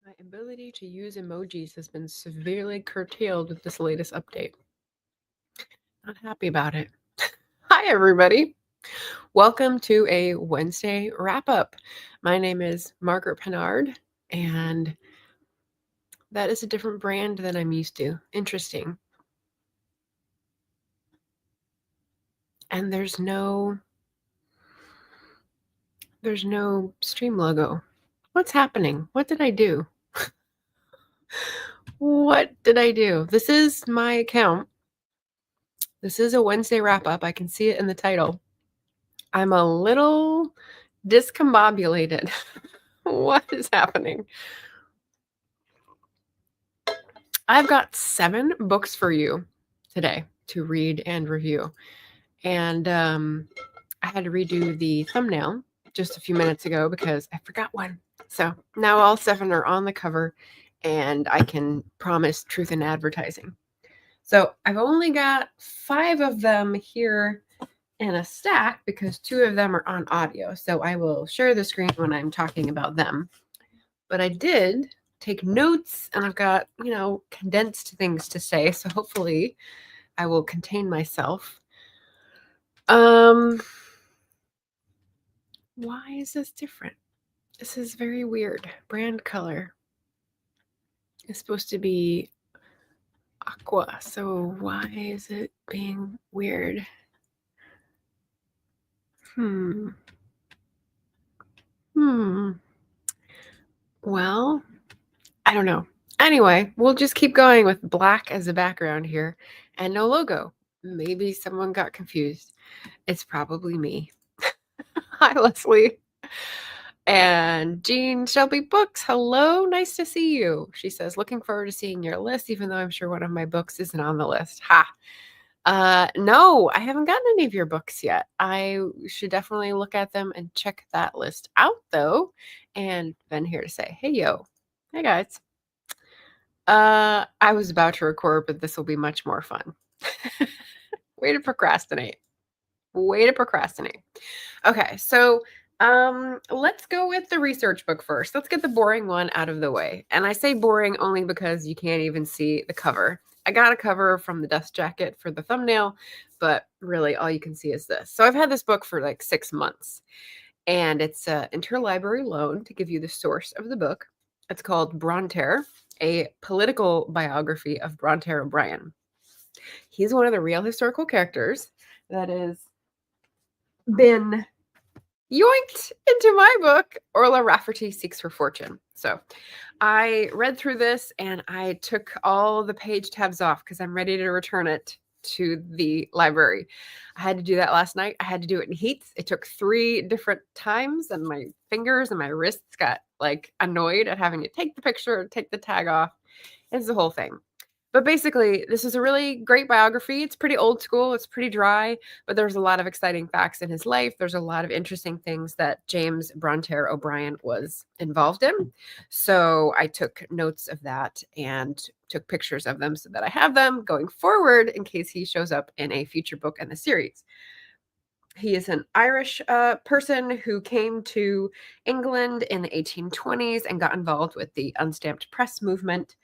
My ability to use emojis has been severely curtailed with this latest update. Not happy about it. Hi, everybody. Welcome to a Wednesday wrap up. My name is Margaret Pennard, and that is a different brand than I'm used to. Interesting. And there's no stream logo. What's happening? What did I do? What did I do? This is my account. This is a Wednesday wrap up. I can see it in the title. I'm a little discombobulated. What is happening? I've got 7 books for you today to read and review. And I had to redo the thumbnail just a few minutes ago because I forgot one. So now all 7 are on the cover, and I can promise truth in advertising. So I've only got 5 of them here in a stack because 2 of them are on audio. So I will share the screen when I'm talking about them. But I did take notes, and I've got, condensed things to say. So hopefully I will contain myself. Why is this different? This is very weird. Brand color is supposed to be aqua. So why is it being weird? Well, I don't know. Anyway, we'll just keep going with black as a background here and no logo. Maybe someone got confused. It's probably me. Hi, Leslie. And Jean Shelby Books, hello, nice to see you. She says, looking forward to seeing your list, even though I'm sure one of my books isn't on the list. Ha. No, I haven't gotten any of your books yet. I should definitely look at them and check that list out, though. And Ben here to say, hey, yo. Hey, guys. I was about to record, but this will be much more fun. Way to procrastinate. Okay, so let's go with the research book first. Let's get the boring one out of the way. And I say boring only because you can't even see the cover. I got a cover from the dust jacket for the thumbnail, but really all you can see is this. So I've had this book for like 6 months, and it's an interlibrary loan to give you the source of the book. It's called Bronte, a political biography of Bronte O'Brien. He's one of the real historical characters that has been yoinked into my book, Orla Rafferty Seeks for Fortune. So I read through this and I took all the page tabs off because I'm ready to return it to the library. I had to do that last night. I had to do it in heats. It took 3 different times, and my fingers and my wrists got like annoyed at having to take the picture, take the tag off. It's the whole thing. But basically, this is a really great biography. It's pretty old school. It's pretty dry, but there's a lot of exciting facts in his life. There's a lot of interesting things that James Bronte O'Brien was involved in. So I took notes of that and took pictures of them so that I have them going forward in case he shows up in a future book in the series. He is an Irish person who came to England in the 1820s and got involved with the unstamped press movement.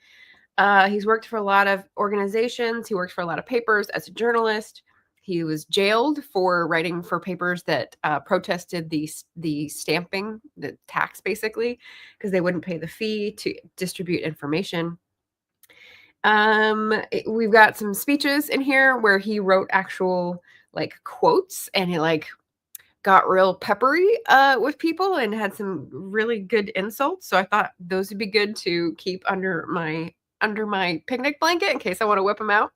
He's worked for a lot of organizations. He worked for a lot of papers as a journalist. He was jailed for writing for papers that protested the stamping, the tax, basically, because they wouldn't pay the fee to distribute information. We've got some speeches in here where he wrote actual like quotes, and he like got real peppery with people and had some really good insults. So I thought those would be good to keep under my picnic blanket in case I want to whip them out.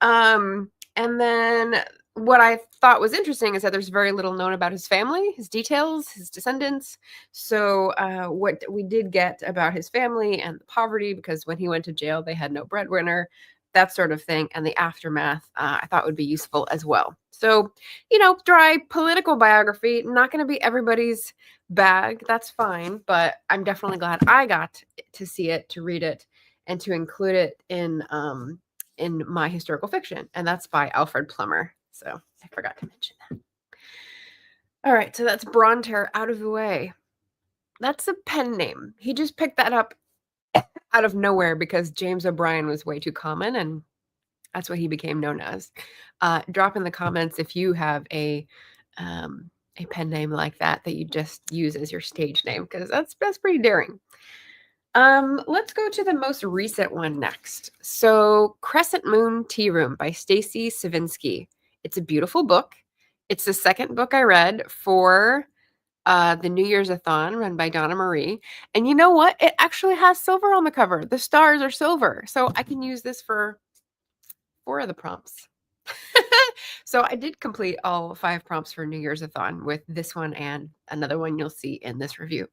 And then what I thought was interesting is that there's very little known about his family, his details, his descendants. So what we did get about his family and the poverty, because when he went to jail, they had no breadwinner, that sort of thing, and the aftermath, I thought would be useful as well. So, dry political biography, not going to be everybody's bag. That's fine, but I'm definitely glad I got to see it, to read it, and to include it in my historical fiction. And that's by Alfred Plummer. So I forgot to mention that. All right, so that's Bronte out of the way. That's a pen name. He just picked that up out of nowhere because James O'Brien was way too common, and that's what he became known as. Drop in the comments if you have a pen name like that you just use as your stage name, because that's pretty daring. Let's go to the most recent one next. So Crescent Moon Tea Room by Stacy Savinsky. It's a beautiful book. It's the second book I read for the New Year's-a-thon run by Donna Marie. And you know what? It actually has silver on the cover. The stars are silver. So I can use this for 4 of the prompts. So I did complete all 5 prompts for New Year's-a-thon with this one and another one you'll see in this review.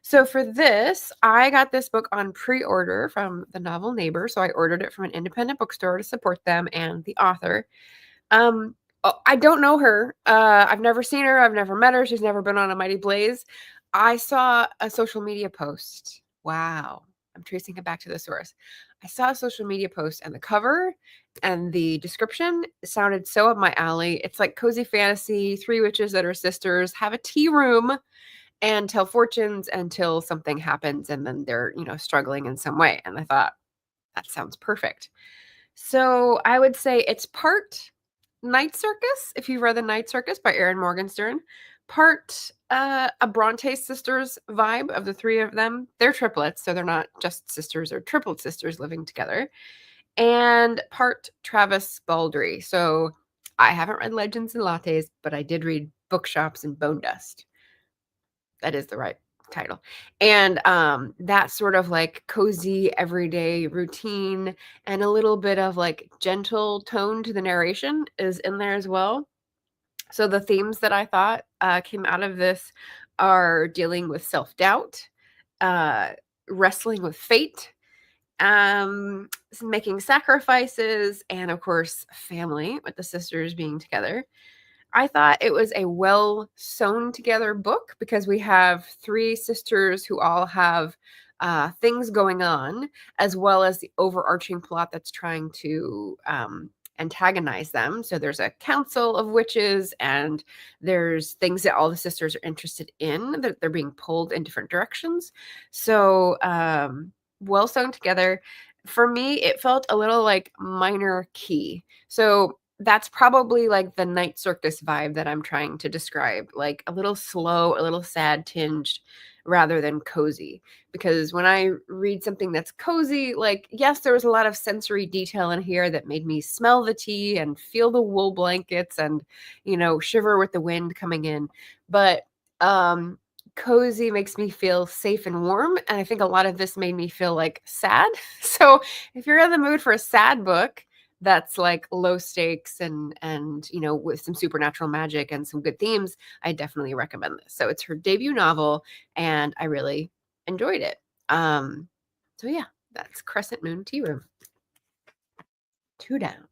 So for this, I got this book on pre-order from the novel Neighbor. So I ordered it from an independent bookstore to support them and the author. I don't know her. I've never seen her. I've never met her. She's never been on A Mighty Blaze. I saw a social media post. Wow. I'm tracing it back to the source. I saw a social media post, and the cover and the description sounded so up my alley. It's like cozy fantasy, 3 witches that are sisters, have a tea room, and tell fortunes until something happens, and then they're, struggling in some way. And I thought, that sounds perfect. So I would say it's part Night Circus, if you've read The Night Circus by Erin Morgenstern, part a Bronte sisters vibe of the 3 of them. They're triplets, so they're not just sisters or triplet sisters living together. And part Travis Baldry. So I haven't read Legends and Lattes, but I did read Bookshops and Bone Dust. That is the right title. And that sort of like cozy everyday routine and a little bit of like gentle tone to the narration is in there as well. So the themes that I thought came out of this are dealing with self-doubt, wrestling with fate, making sacrifices, and of course family, with the sisters being together. I thought it was a well sewn together book because we have 3 sisters who all have things going on, as well as the overarching plot that's trying to antagonize them. So there's a council of witches, and there's things that all the sisters are interested in, that they're being pulled in different directions. So well sewn together. For me, it felt a little like minor key. So that's probably like the Night Circus vibe that I'm trying to describe, like a little slow, a little sad tinged, rather than cozy. Because when I read something that's cozy, like, yes, there was a lot of sensory detail in here that made me smell the tea and feel the wool blankets and, shiver with the wind coming in. But cozy makes me feel safe and warm. And I think a lot of this made me feel like sad. So if you're in the mood for a sad book that's like low stakes and with some supernatural magic and some good themes, I definitely recommend this. So it's her debut novel, and I really enjoyed it. So yeah, that's Crescent Moon Tea Room. 2 down.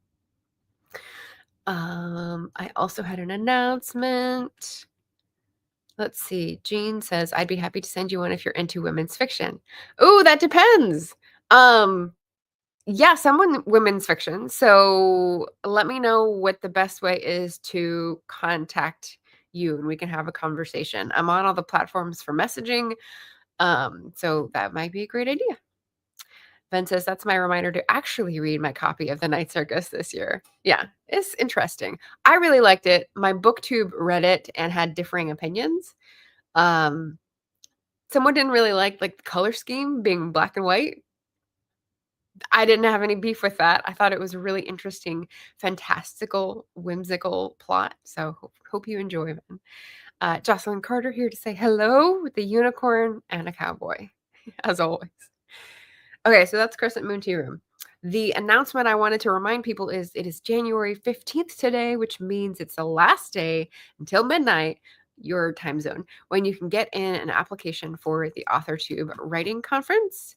I also had an announcement. Let's see. Jean says, I'd be happy to send you one if you're into women's fiction. Oh, that depends. Yeah, some women's fiction. So let me know what the best way is to contact you, and we can have a conversation. I'm on all the platforms for messaging. So that might be a great idea. Ben says, that's my reminder to actually read my copy of The Night Circus this year. Yeah, it's interesting. I really liked it. My Booktube read it and had differing opinions. Someone didn't really like the color scheme being black and white. I didn't have any beef with that. I thought it was a really interesting, fantastical, whimsical plot. So hope you enjoy it. Jocelyn Carter here to say hello with the unicorn and a cowboy, as always. Okay, so that's Crescent Moon Tea Room. The announcement I wanted to remind people is it is January 15th today, which means it's the last day until midnight, your time zone, when you can get in an application for the AuthorTube Writing Conference.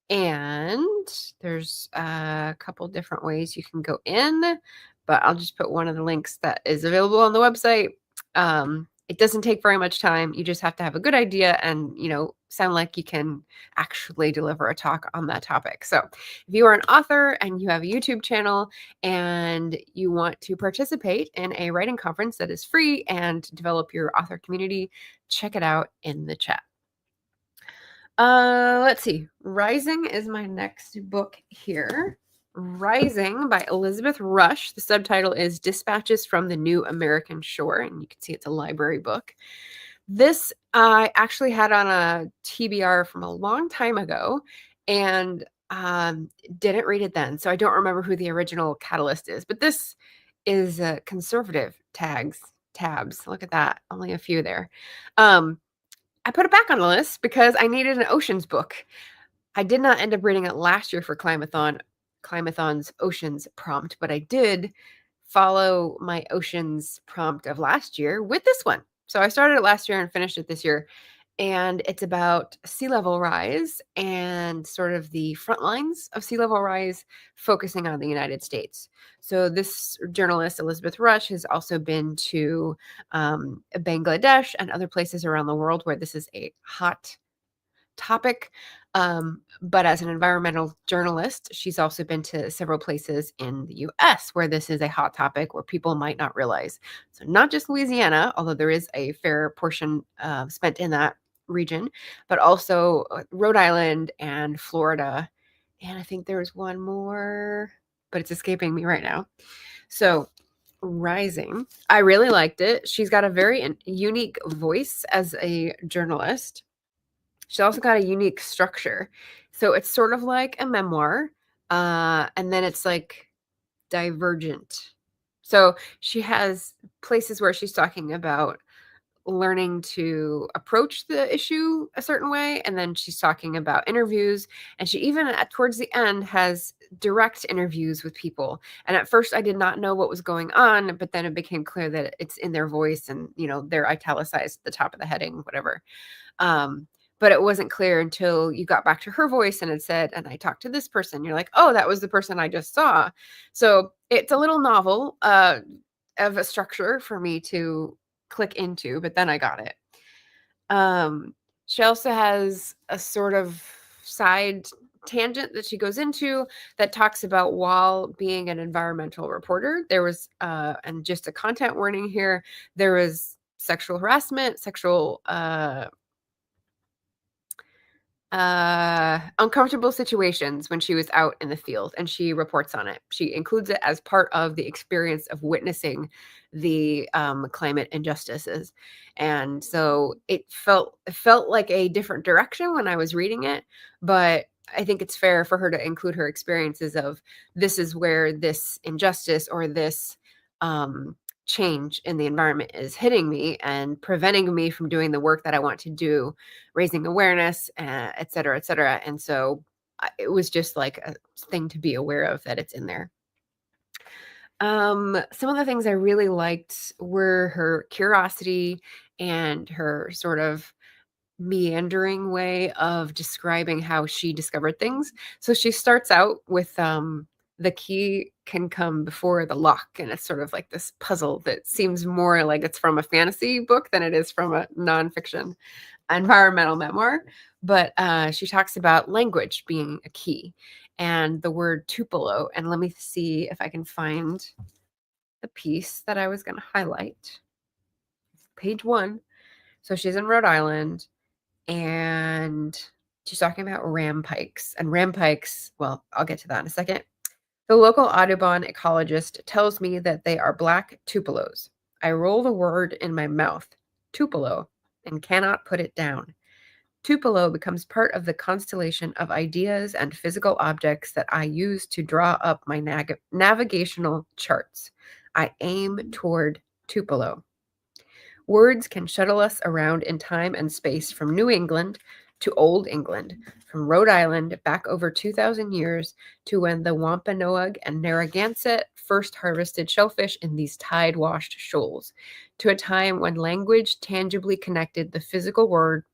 And there's a couple different ways you can go in, but I'll just put one of the links that is available on the website. It doesn't take very much time. You just have to have a good idea and, sound like you can actually deliver a talk on that topic. So if you are an author and you have a YouTube channel and you want to participate in a writing conference that is free and develop your author community, check it out in the chat. Let's see. Rising is my next book here. Rising by Elizabeth Rush. The subtitle is Dispatches from the New American Shore, and you can see it's a library book. This I actually had on a TBR from a long time ago, and didn't read it then, so I don't remember who the original catalyst is. But this is conservative tabs. Look at that, only a few there. I put it back on the list because I needed an oceans book. I did not end up reading it last year for Climathon's oceans prompt, but I did follow my oceans prompt of last year with this one. So I started it last year and finished it this year. And it's about sea level rise and sort of the front lines of sea level rise, focusing on the United States. So this journalist, Elizabeth Rush, has also been to Bangladesh and other places around the world where this is a hot topic. But as an environmental journalist, she's also been to several places in the US where this is a hot topic where people might not realize. So not just Louisiana, although there is a fair portion spent in that region, but also Rhode Island and Florida. And I think there's one more, but it's escaping me right now. So Rising, I really liked it. She's got a very unique voice as a journalist. She's also got a unique structure. So it's sort of like a memoir, and then it's like divergent. So she has places where she's talking about learning to approach the issue a certain way, and then she's talking about interviews, and she even towards the end has direct interviews with people. And at first I did not know what was going on, but then it became clear that it's in their voice, and they're italicized at the top of the heading, whatever. But it wasn't clear until you got back to her voice and it said, and I talked to this person. You're like, oh, that was the person I just saw. So it's a little novel of a structure for me to click into, but then I got it. She also has a sort of side tangent that she goes into that talks about, while being an environmental reporter, there was, and just a content warning here, there was sexual harassment, sexual uncomfortable situations when she was out in the field, and she reports on it. She includes it as part of the experience of witnessing the climate injustices. And so it felt like a different direction when I was reading it, but I think it's fair for her to include her experiences of, this is where this injustice or this change in the environment is hitting me and preventing me from doing the work that I want to do, raising awareness, et cetera, et cetera. And so it was just like a thing to be aware of, that it's in there. Some of the things I really liked were her curiosity and her sort of meandering way of describing how she discovered things. So she starts out with the key can come before the lock, and it's sort of like this puzzle that seems more like it's from a fantasy book than it is from a nonfiction environmental memoir. But she talks about language being a key and the word tupelo. And let me see if I can find the piece that I was going to highlight. Page 1. So she's in Rhode Island, and she's talking about rampikes. And rampikes, well, I'll get to that in a second. The local Audubon ecologist tells me that they are black tupelos. I roll the word in my mouth, tupelo, and cannot put it down. Tupelo becomes part of the constellation of ideas and physical objects that I use to draw up my navigational charts. I aim toward Tupelo. Words can shuttle us around in time and space, from New England to Old England, from Rhode Island back over 2,000 years to when the Wampanoag and Narragansett first harvested shellfish in these tide-washed shoals, to a time when language tangibly connected the physical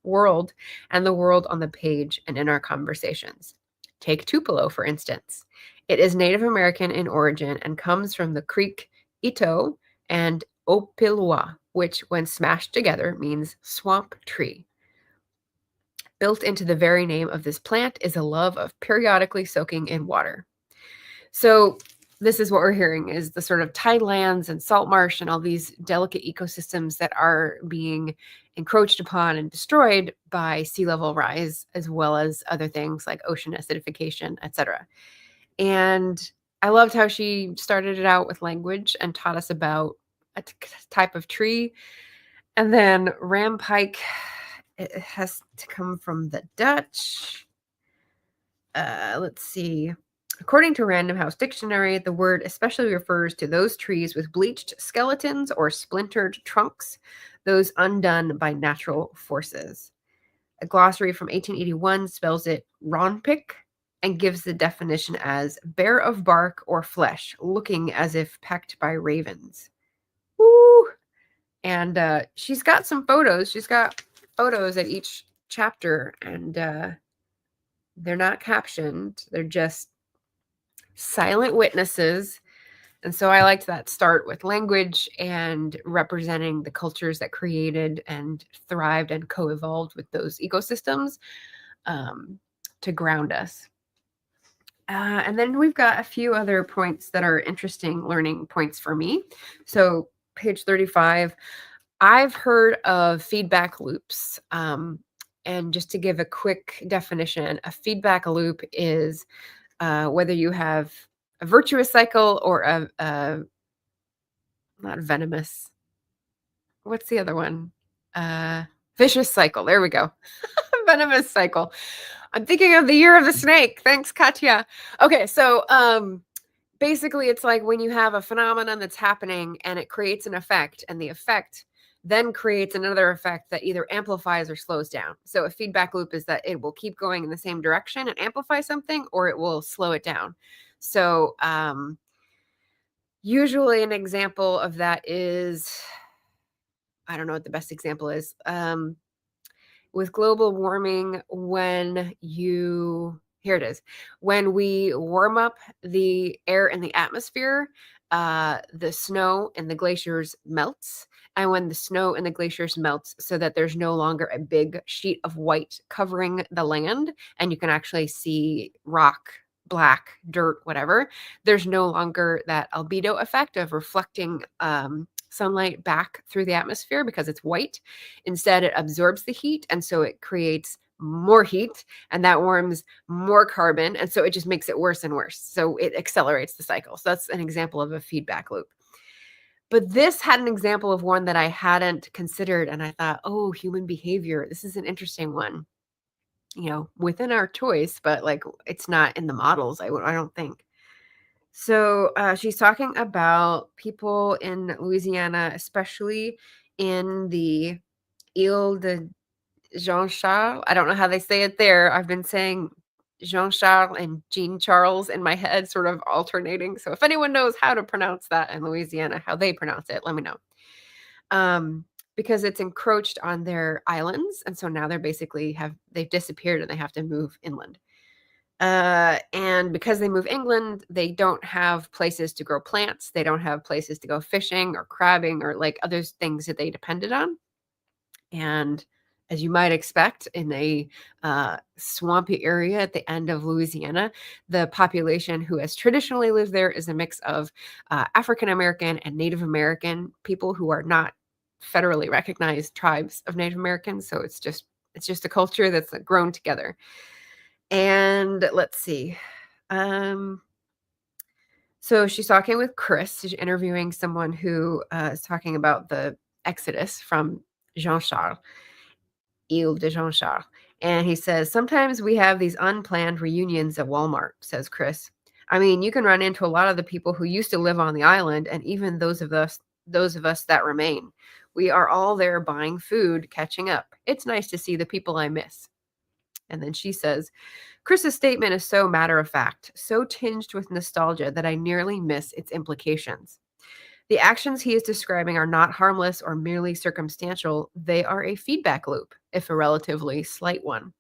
world and the world on the page and in our conversations. Take Tupelo, for instance. It is Native American in origin and comes from the Creek Ito and Opilwa, which, when smashed together, means swamp tree. Built into the very name of this plant is a love of periodically soaking in water. So this is what we're hearing, is the sort of tidelands and salt marsh and all these delicate ecosystems that are being encroached upon and destroyed by sea level rise, as well as other things like ocean acidification, etc. And I loved how she started it out with language and taught us about a type of tree. And then rampike, it has to come from the Dutch. Let's see. According to Random House Dictionary, the word especially refers to those trees with bleached skeletons or splintered trunks, those undone by natural forces. A glossary from 1881 spells it ronpic and gives the definition as bare of bark or flesh, looking as if pecked by ravens. Woo! And she's got some photos. She's got photos at each chapter, and they're not captioned. They're just silent witnesses. And so I liked that start with language and representing the cultures that created and thrived and co-evolved with those ecosystems to ground us. And then we've got a few other points that are interesting learning points for me. So page 35, I've heard of feedback loops. And just to give a quick definition, a feedback loop is whether you have a virtuous cycle or a not venomous. What's the other one? Vicious cycle. There we go. Venomous cycle. I'm thinking of the year of the snake. Thanks, Katya. Okay, so basically it's like when you have a phenomenon that's happening and it creates an effect, and the effect then creates another effect that either amplifies or slows down. So a feedback loop is that it will keep going in the same direction and amplify something, or it will slow it down. So usually an example of that is, I don't know what the best example is. With global warming, here it is. When we warm up the air in the atmosphere, the snow in the glaciers melts. And when the snow in the glaciers melts so that there's no longer a big sheet of white covering the land, and you can actually see rock, black, dirt, whatever, there's no longer that albedo effect of reflecting sunlight back through the atmosphere because it's white. Instead, it absorbs the heat, and so it creates more heat, and that warms more carbon, and so it just makes it worse and worse. So it accelerates the cycle. So that's an example of a feedback loop. But this had an example of one that I hadn't considered, and I thought, oh, human behavior, this is an interesting one. You know, within our choice, but like it's not in the models, I don't think. So she's talking about people in Louisiana, especially in the Ile de Jean Charles. I don't know how they say it there. I've been saying Jean Charles and Jean Charles in my head, sort of alternating. So if anyone knows how to pronounce that in Louisiana, how they pronounce it, let me know. Because it's encroached on their islands, and so now they've disappeared and they have to move inland. And because they move inland, they don't have places to grow plants. They don't have places to go fishing or crabbing or like other things that they depended on. And as you might expect in a swampy area at the end of Louisiana, the population who has traditionally lived there is a mix of African American and Native American people who are not federally recognized tribes of Native Americans. So it's just a culture that's grown together. And let's see. So she's talking with Chris. She's interviewing someone who is talking about the exodus from Jean Charles, Ile de Jean Charles. And he says, sometimes we have these unplanned reunions at Walmart, says Chris. I mean, you can run into a lot of the people who used to live on the island, and even those of us that remain. We are all there buying food, catching up. It's nice to see the people I miss. And then she says, Chris's statement is so matter of fact, so tinged with nostalgia that I nearly miss its implications. The actions he is describing are not harmless or merely circumstantial. They are a feedback loop, if a relatively slight one.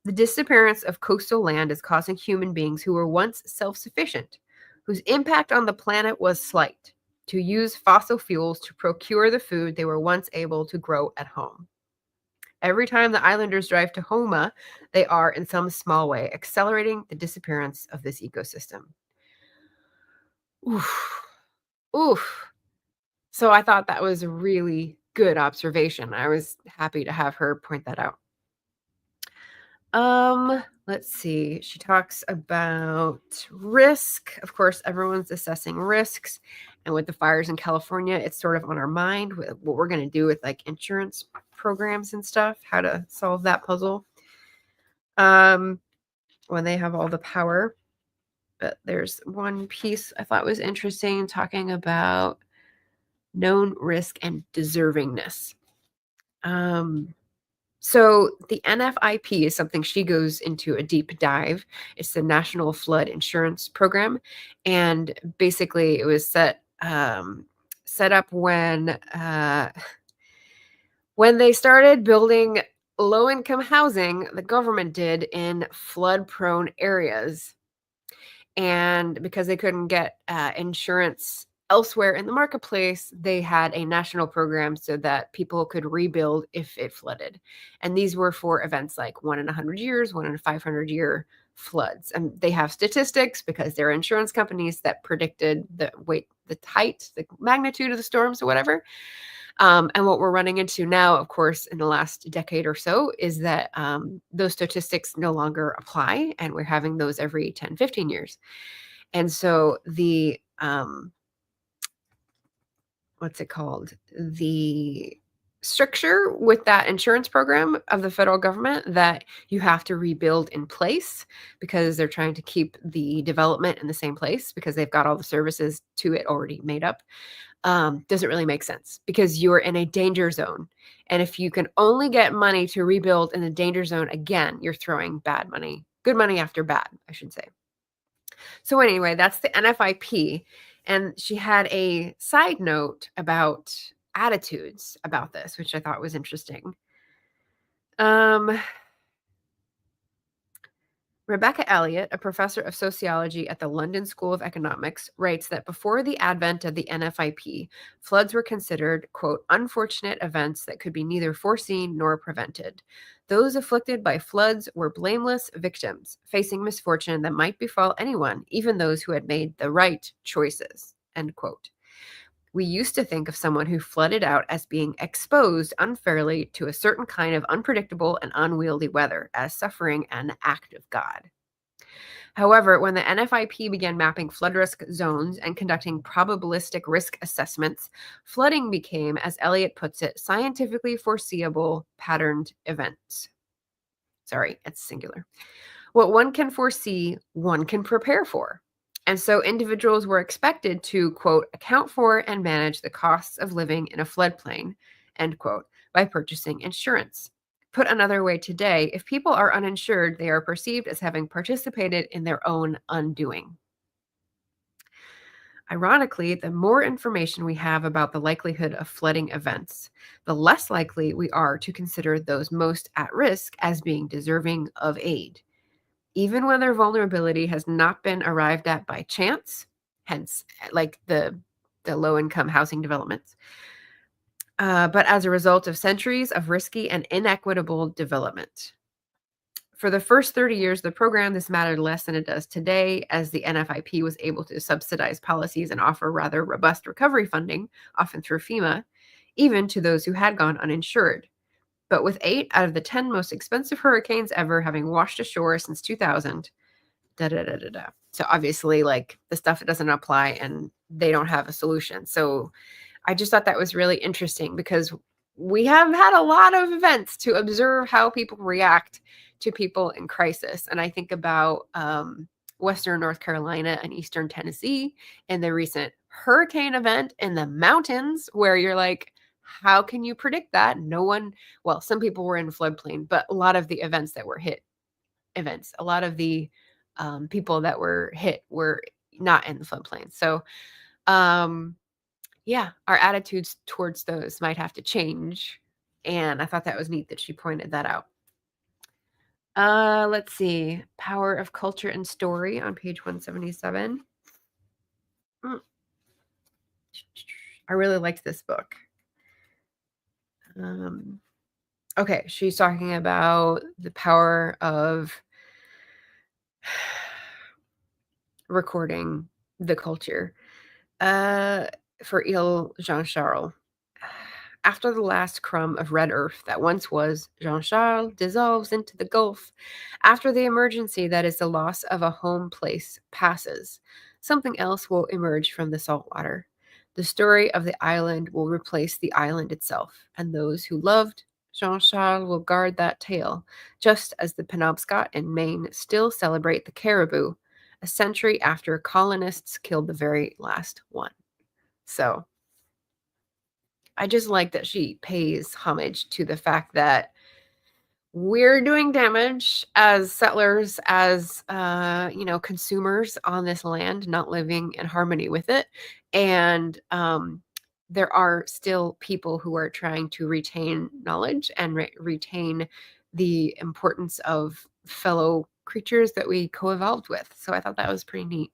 The disappearance of coastal land is causing human beings who were once self-sufficient, whose impact on the planet was slight, to use fossil fuels to procure the food they were once able to grow at home. Every time the islanders drive to Homa, they are, in some small way, accelerating the disappearance of this ecosystem. Oof. Oof. So I thought that was a really good observation. I was happy to have her point that out. Let's see. She talks about risk. Of course, everyone's assessing risks. And with the fires in California, it's sort of on our mind with what we're going to do with like insurance programs and stuff, how to solve that puzzle. When they have all the power. But there's one piece I thought was interesting talking about known risk and deservingness. So the NFIP is something she goes into a deep dive. It's the National Flood Insurance Program, and basically it was set up when they started building low income housing. The government did in flood prone areas, and because they couldn't get insurance elsewhere in the marketplace, they had a national program so that people could rebuild if it flooded. And these were for events like 1 in 100 years, 1 in 500-year floods. And they have statistics because they're insurance companies that predicted the height, the magnitude of the storms or whatever. And what we're running into now, of course, in the last decade or so, is that those statistics no longer apply, and we're having those every 10, 15 years. And so the, what's it called? The stricture with that insurance program of the federal government that you have to rebuild in place because they're trying to keep the development in the same place because they've got all the services to it already made up. Doesn't really make sense because you're in a danger zone. And if you can only get money to rebuild in the danger zone, again, you're throwing bad money, good money after bad, I should say. So anyway, that's the NFIP. And she had a side note about attitudes about this, which I thought was interesting. Rebecca Elliott, a professor of sociology at the London School of Economics, writes that before the advent of the NFIP, floods were considered, quote, unfortunate events that could be neither foreseen nor prevented. Those afflicted by floods were blameless victims, facing misfortune that might befall anyone, even those who had made the right choices, end quote. We used to think of someone who flooded out as being exposed unfairly to a certain kind of unpredictable and unwieldy weather as suffering an act of God. However, when the NFIP began mapping flood risk zones and conducting probabilistic risk assessments, flooding became, as Eliot puts it, scientifically foreseeable patterned events. Sorry, it's singular. What one can foresee, one can prepare for. And so individuals were expected to, quote, account for and manage the costs of living in a floodplain, end quote, by purchasing insurance. Put another way today, if people are uninsured, they are perceived as having participated in their own undoing. Ironically, the more information we have about the likelihood of flooding events, the less likely we are to consider those most at risk as being deserving of aid, even when their vulnerability has not been arrived at by chance, hence like the low-income housing developments, but as a result of centuries of risky and inequitable development. For the first 30 years of the program, this mattered less than it does today, as the NFIP was able to subsidize policies and offer rather robust recovery funding, often through FEMA, even to those who had gone uninsured. But with 8 out of the 10 most expensive hurricanes ever having washed ashore since 2000, So obviously, like, the stuff doesn't apply and they don't have a solution. So I just thought that was really interesting because we have had a lot of events to observe how people react to people in crisis. And I think about Western North Carolina and Eastern Tennessee and the recent hurricane event in the mountains where you're like, how can you predict that? No one, well, some people were in floodplain, but a lot of the events that were a lot of the people that were hit were not in the floodplain. So, yeah, our attitudes towards those might have to change. And I thought that was neat that she pointed that out. Let's see. Power of Culture and Story on page 177. I really liked this book. Okay, she's talking about the power of recording the culture. For Il Jean-Charles. After the last crumb of red earth that once was, Jean-Charles dissolves into the gulf. After the emergency that is the loss of a home place passes, something else will emerge from the salt water. The story of the island will replace the island itself, and those who loved Jean-Charles will guard that tale, just as the Penobscot and Maine still celebrate the caribou, a century after colonists killed the very last one. So I just like that she pays homage to the fact that we're doing damage as settlers, as consumers on this land, not living in harmony with it. And there are still people who are trying to retain knowledge and retain the importance of fellow creatures that we co-evolved with. So I thought that was pretty neat.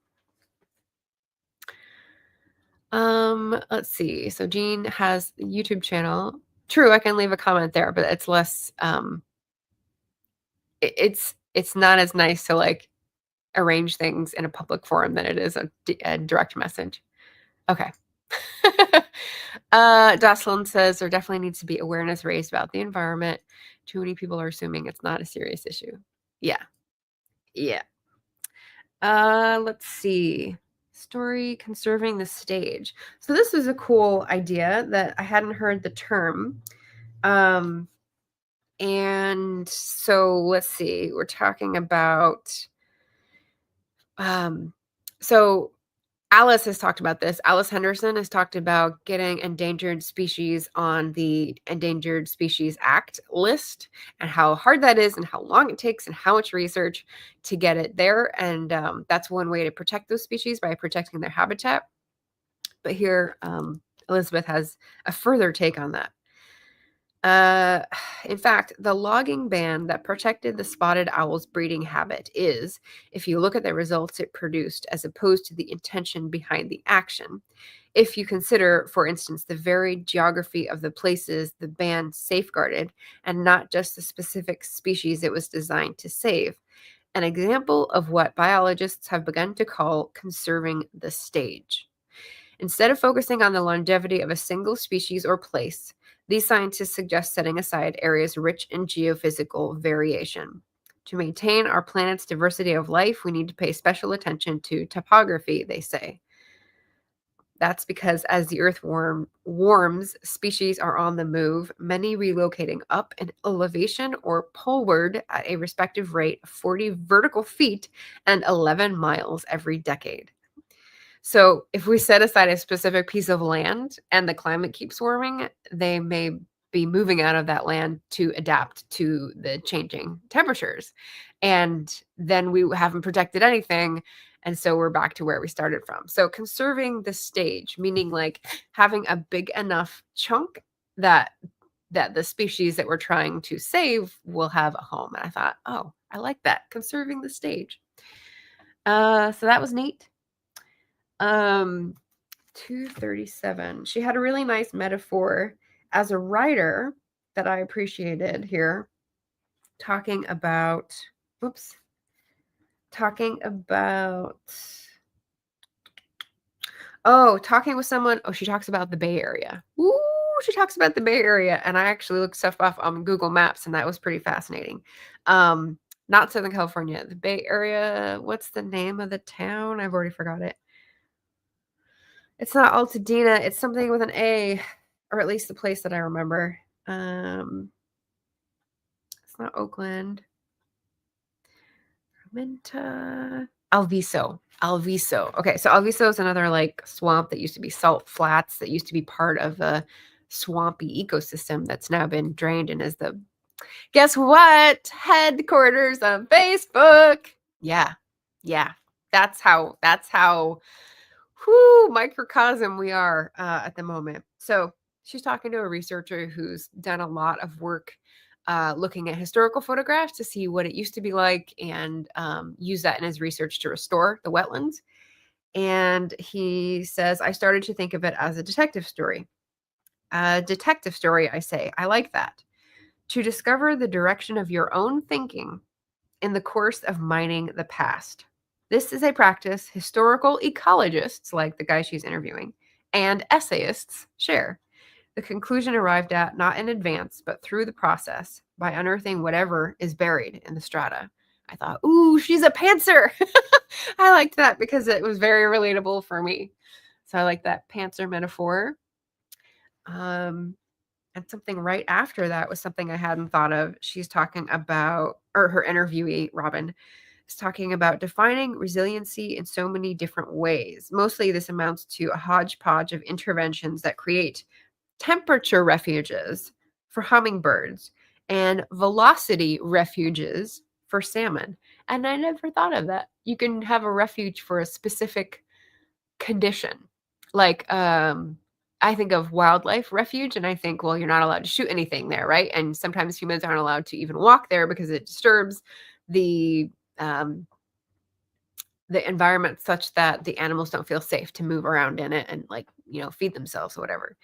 Let's see. So Jean has a YouTube channel. True, I can leave a comment there, but it's less it's not as nice to like arrange things in a public forum than it is a direct message. Okay. Jocelyn says there definitely needs to be awareness raised about the environment. Too many people are assuming it's not a serious issue. Yeah. Yeah. Let's see. Story conserving the stage. So this is a cool idea that I hadn't heard the term. And so let's see. We're talking about so Alice has talked about this. Alice Henderson has talked about getting endangered species on the Endangered Species Act list and how hard that is and how long it takes and how much research to get it there. And that's one way to protect those species, by protecting their habitat. But here, Elizabeth has a further take on that. In fact, the logging ban that protected the spotted owl's breeding habit is, if you look at the results it produced as opposed to the intention behind the action. If you consider, for instance, the varied geography of the places the ban safeguarded and not just the specific species it was designed to save, an example of what biologists have begun to call conserving the stage. Instead of focusing on the longevity of a single species or place, these scientists suggest setting aside areas rich in geophysical variation. To maintain our planet's diversity of life, we need to pay special attention to topography, they say. That's because as the Earth warms, species are on the move, many relocating up in elevation or poleward at a respective rate of 40 vertical feet and 11 miles every decade. So if we set aside a specific piece of land and the climate keeps warming, they may be moving out of that land to adapt to the changing temperatures. And then we haven't protected anything. And so we're back to where we started from. So conserving the stage, meaning like having a big enough chunk that the species that we're trying to save will have a home. And I thought, oh, I like that. Conserving the stage. So that was neat. 237. She had a really nice metaphor as a writer that I appreciated here, talking about talking with someone. Oh, she talks about the Bay Area. Ooh, she talks about the Bay Area. And I actually looked stuff up on Google Maps, and that was pretty fascinating. Not Southern California, the Bay Area. What's the name of the town? I've already forgot it. It's not Altadena. It's something with an A, or at least the place that I remember. It's not Oakland. Alviso. Okay, so Alviso is another like swamp that used to be salt flats that used to be part of a swampy ecosystem that's now been drained and is the, guess what, headquarters of Facebook. Yeah. That's how microcosm we are at the moment. So she's talking to a researcher who's done a lot of work looking at historical photographs to see what it used to be like and use that in his research to restore the wetlands. And he says, I started to think of it as a detective story. I say. I like that. To discover the direction of your own thinking in the course of mining the past. This is a practice historical ecologists, like the guy she's interviewing, and essayists share. The conclusion arrived at not in advance, but through the process by unearthing whatever is buried in the strata. I thought, ooh, she's a pantser. I liked that because it was very relatable for me. So I like that pantser metaphor. And something right after that was something I hadn't thought of. She's talking about, or her interviewee, Robin, is talking about defining resiliency in so many different ways. Mostly this amounts to a hodgepodge of interventions that create temperature refuges for hummingbirds and velocity refuges for salmon. And I never thought of that. You can have a refuge for a specific condition. Like, I think of wildlife refuge and I think, well, you're not allowed to shoot anything there, right? And sometimes humans aren't allowed to even walk there because it disturbs the um, the environment such that the animals don't feel safe to move around in it and, like, feed themselves or whatever.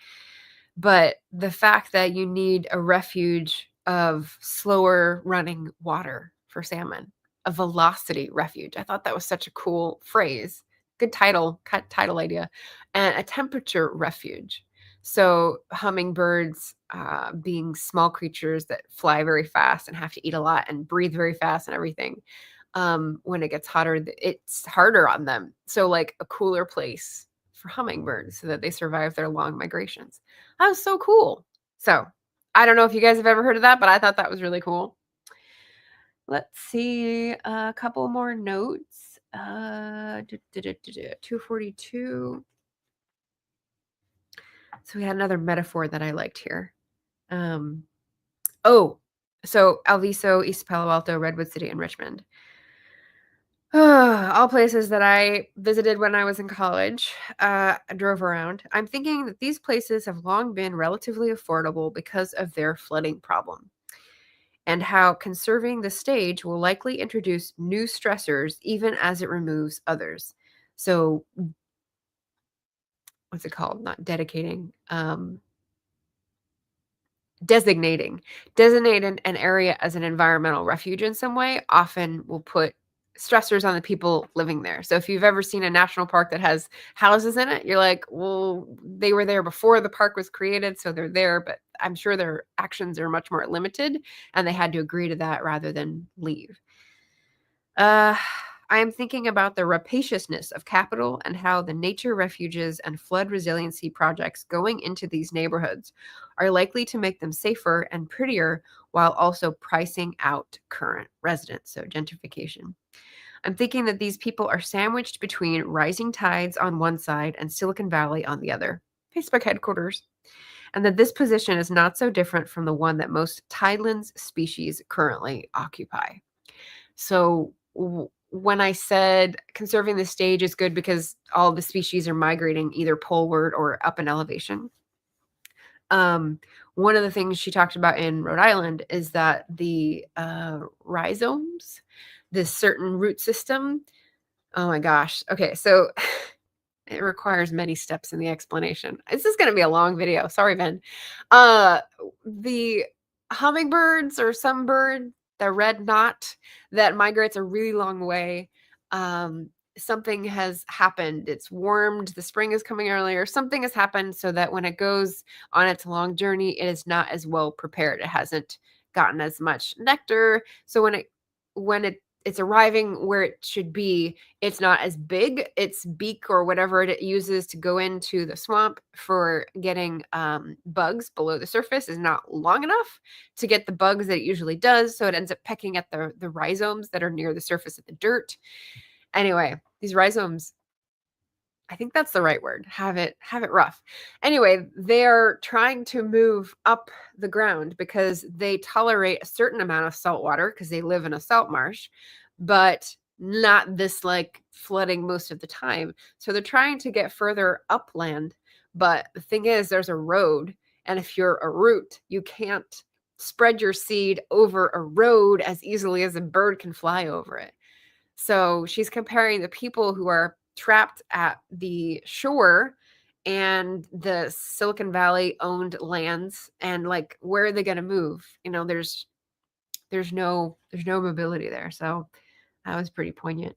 But the fact that you need a refuge of slower running water for salmon, a velocity refuge. I thought that was such a cool phrase. Good title idea. And a temperature refuge. So hummingbirds, being small creatures that fly very fast and have to eat a lot and breathe very fast and everything. When it gets hotter, it's harder on them. So, like, a cooler place for hummingbirds so that they survive their long migrations. That was so cool. So, I don't know if you guys have ever heard of that, but I thought that was really cool. Let's see a couple more notes. 242. So we had another metaphor that I liked here. So Alviso, East Palo Alto, Redwood City, and Richmond. All places that I visited when I was in college. I drove around. I'm thinking that these places have long been relatively affordable because of their flooding problem, and how conserving the stage will likely introduce new stressors even as it removes others. So, what's it called? Not dedicating. Designating an area as an environmental refuge in some way often will put stressors on the people living there. So if you've ever seen a national park that has houses in it, you're like, well, they were there before the park was created, so they're there, but I'm sure their actions are much more limited and they had to agree to that rather than leave. I am thinking about the rapaciousness of capital and how the nature refuges and flood resiliency projects going into these neighborhoods are likely to make them safer and prettier while also pricing out current residents, so gentrification. I'm thinking that these people are sandwiched between rising tides on one side and Silicon Valley on the other, Facebook headquarters, and that this position is not so different from the one that most tidelands species currently occupy. So when I said conserving the stage is good because all the species are migrating either poleward or up in elevation, one of the things she talked about in Rhode Island is that the rhizomes, this certain root system. Oh my gosh. Okay, so it requires many steps in the explanation. This is going to be a long video. Sorry, Ben. The hummingbirds or some bird, the red knot that migrates a really long way. Something has happened. It's warmed. The spring is coming earlier. Something has happened so that when it goes on its long journey, it is not as well prepared. It hasn't gotten as much nectar. So when it's arriving where it should be, it's not as big. Its beak or whatever it uses to go into the swamp for getting bugs below the surface is not long enough to get the bugs that it usually does. So it ends up pecking at the rhizomes that are near the surface of the dirt. Anyway, these rhizomes, I think that's the right word. Have it rough. Anyway, they're trying to move up the ground because they tolerate a certain amount of salt water because they live in a salt marsh, but not this like flooding most of the time. So they're trying to get further upland. But the thing is, there's a road. And if you're a root, you can't spread your seed over a road as easily as a bird can fly over it. So she's comparing the people who are trapped at the shore and the Silicon Valley owned lands and like where are they going to move? There's no mobility there. So that was pretty poignant.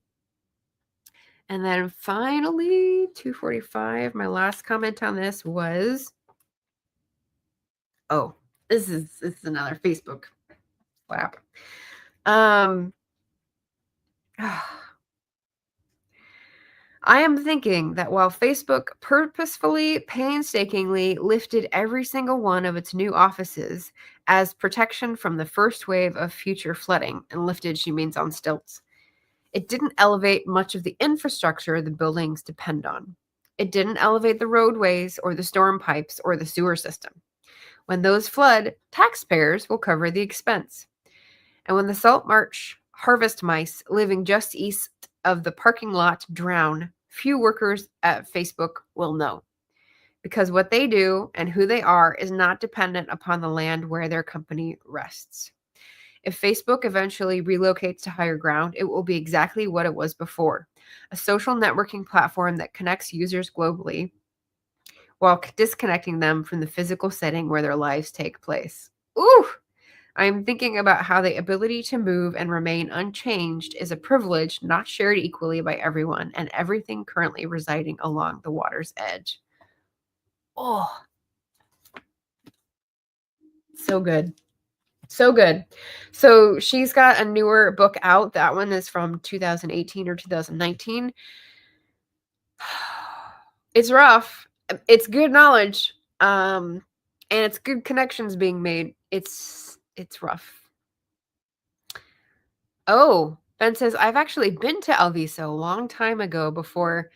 And then finally, 245, my last comment on this was, oh, this is another Facebook flap. I am thinking that while Facebook purposefully, painstakingly lifted every single one of its new offices as protection from the first wave of future flooding, and lifted, she means on stilts, it didn't elevate much of the infrastructure the buildings depend on. It didn't elevate the roadways or the storm pipes or the sewer system. When those flood, taxpayers will cover the expense. And when the Salt Marsh harvest mice living just east of the parking lot drown, few workers at Facebook will know. Because what they do and who they are is not dependent upon the land where their company rests. If Facebook eventually relocates to higher ground, it will be exactly what it was before, a social networking platform that connects users globally while disconnecting them from the physical setting where their lives take place. Ooh! I'm thinking about how the ability to move and remain unchanged is a privilege not shared equally by everyone and everything currently residing along the water's edge. Oh, so good. So good. So she's got a newer book out. That one is from 2018 or 2019. It's rough. It's good knowledge. And it's good connections being made. It's rough. Oh, Ben says, I've actually been to Alviso a long time ago before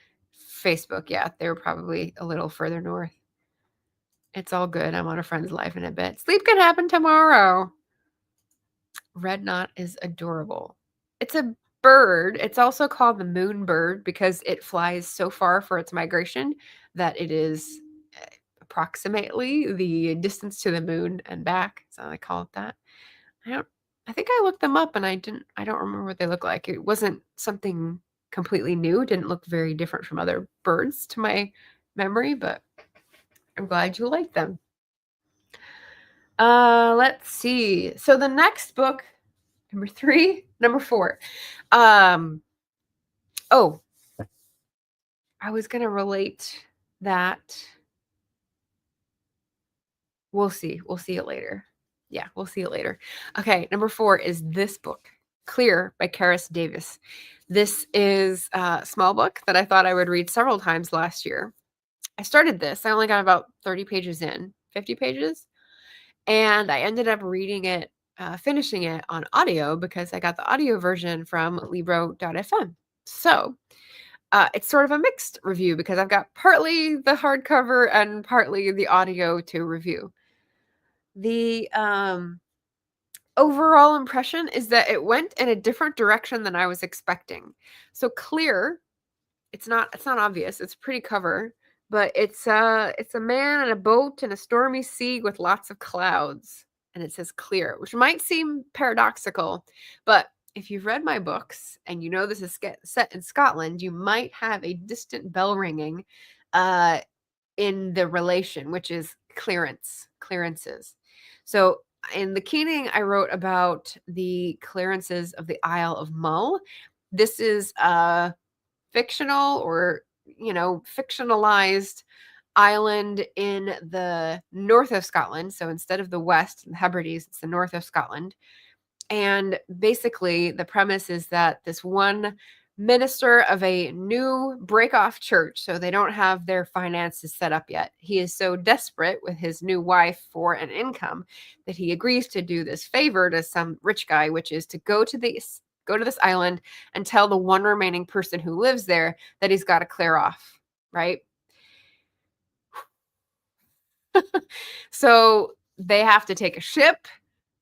Facebook. Yeah, they were probably a little further north. It's all good. I'm on a friend's life in a bit. Sleep can happen tomorrow. Red knot is adorable. It's a bird. It's also called the moon bird because it flies so far for its migration that it is approximately the distance to the moon and back. So I call it that. I think I looked them up and I don't remember what they look like. It wasn't something completely new. It didn't look very different from other birds to my memory, but I'm glad you like them. Let's see. So the next book, number 4. Oh, I was going to relate that. We'll see. We'll see it later. Yeah, we'll see it later. Okay, number 4 is this book, Clear by Karis Davis. This is a small book that I thought I would read several times last year. I started this. I only got about 30 pages in, 50 pages. And I ended up reading it, finishing it on audio because I got the audio version from Libro.fm. So it's sort of a mixed review because I've got partly the hardcover and partly the audio to review. The overall impression is that it went in a different direction than I was expecting. So Clear, it's not obvious. It's a pretty cover, but it's a man in a boat in a stormy sea with lots of clouds, and it says Clear, which might seem paradoxical, but if you've read my books and you know this is set in Scotland, you might have a distant bell ringing in the relation, which is clearances. So in the Keening, I wrote about the clearances of the Isle of Mull. This is a fictional or, fictionalized island in the north of Scotland. So instead of the west, the Hebrides, it's the north of Scotland. And basically, the premise is that this one minister of a new break-off church, so they don't have their finances set up yet. He is so desperate with his new wife for an income that he agrees to do this favor to some rich guy, which is to go to this island and tell the one remaining person who lives there that he's got to clear off, right? So they have to take a ship.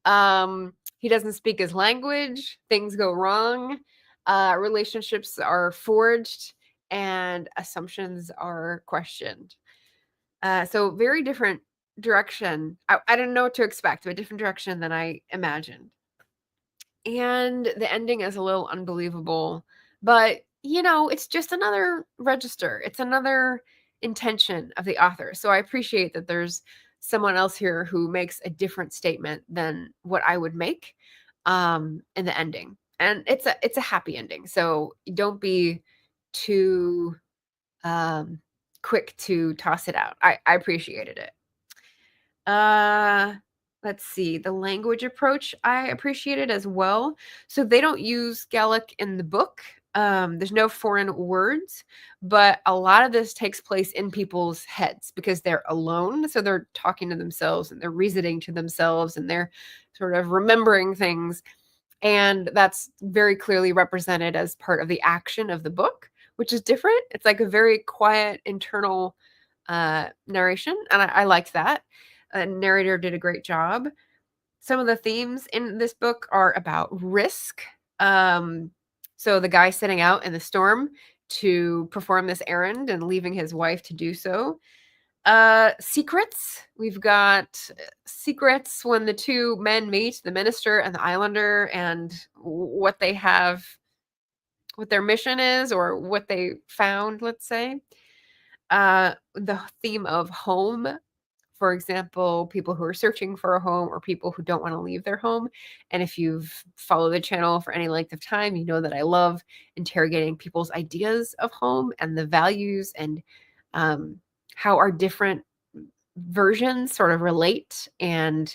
He doesn't speak his language. Things go wrong. Relationships are forged and assumptions are questioned. So very different direction. I didn't know what to expect, but a different direction than I imagined. And the ending is a little unbelievable, but it's just another register. It's another intention of the author. So I appreciate that there's someone else here who makes a different statement than what I would make in the ending. And it's a happy ending. So don't be too quick to toss it out. I appreciated it. Let's see. The language approach I appreciated as well. So they don't use Gaelic in the book. There's no foreign words, but a lot of this takes place in people's heads because they're alone. So they're talking to themselves and they're reasoning to themselves and they're sort of remembering things. And that's very clearly represented as part of the action of the book, which is different. It's like a very quiet internal narration. And I liked that. Narrator did a great job. Some of the themes in this book are about risk. So the guy setting out in the storm to perform this errand and leaving his wife to do so. Secrets. We've got secrets when the two men meet, the minister and the islander, and what they have, what their mission is, or what they found, let's say. The theme of home. For example, people who are searching for a home or people who don't want to leave their home. And if you've followed the channel for any length of time, you know that I love interrogating people's ideas of home and the values and how our different versions sort of relate and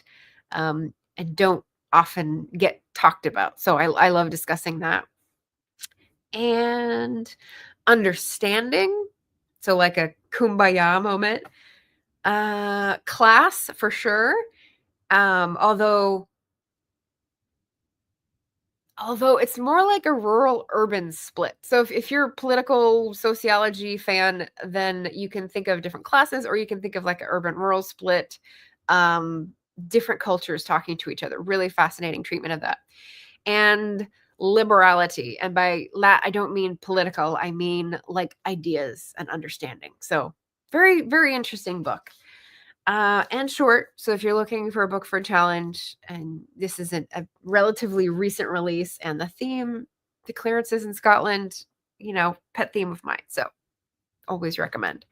don't often get talked about. So I love discussing that. And understanding. So like a kumbaya moment. Class for sure. Although it's more like a rural urban split. So if you're a political sociology fan, then you can think of different classes, or you can think of like an urban rural split, different cultures talking to each other. Really fascinating treatment of that. And liberality. And by that, I don't mean political, I mean like ideas and understanding. So very, very interesting book. And short. So if you're looking for a book for a challenge, and this isn't a relatively recent release, and the theme, the clearances in Scotland, pet theme of mine. So always recommend.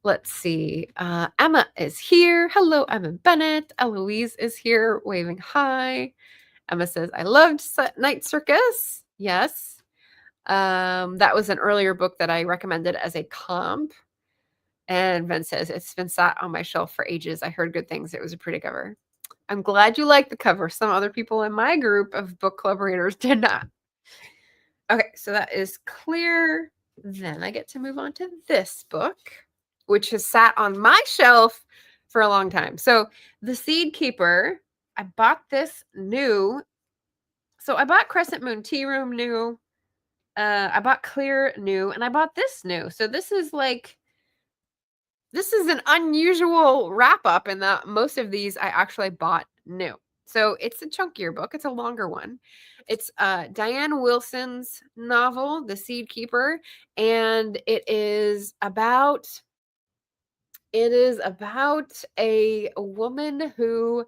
Let's see. Emma is here. Hello, Emma Bennett. Eloise is here waving hi. Emma says, I loved Night Circus. Yes. That was an earlier book that I recommended as a comp. And Ben says, it's been sat on my shelf for ages. I heard good things. It was a pretty cover. I'm glad you liked the cover. Some other people in my group of book club readers did not. Okay, so that is clear. Then I get to move on to this book, which has sat on my shelf for a long time. So The Seed Keeper, I bought this new. So I bought Crescent Moon Tea Room new. I bought Clear new, and I bought this new. So this is an unusual wrap up in that most of these I actually bought new. So it's a chunkier book. It's a longer one. It's Diane Wilson's novel, The Seed Keeper, and it is about a woman who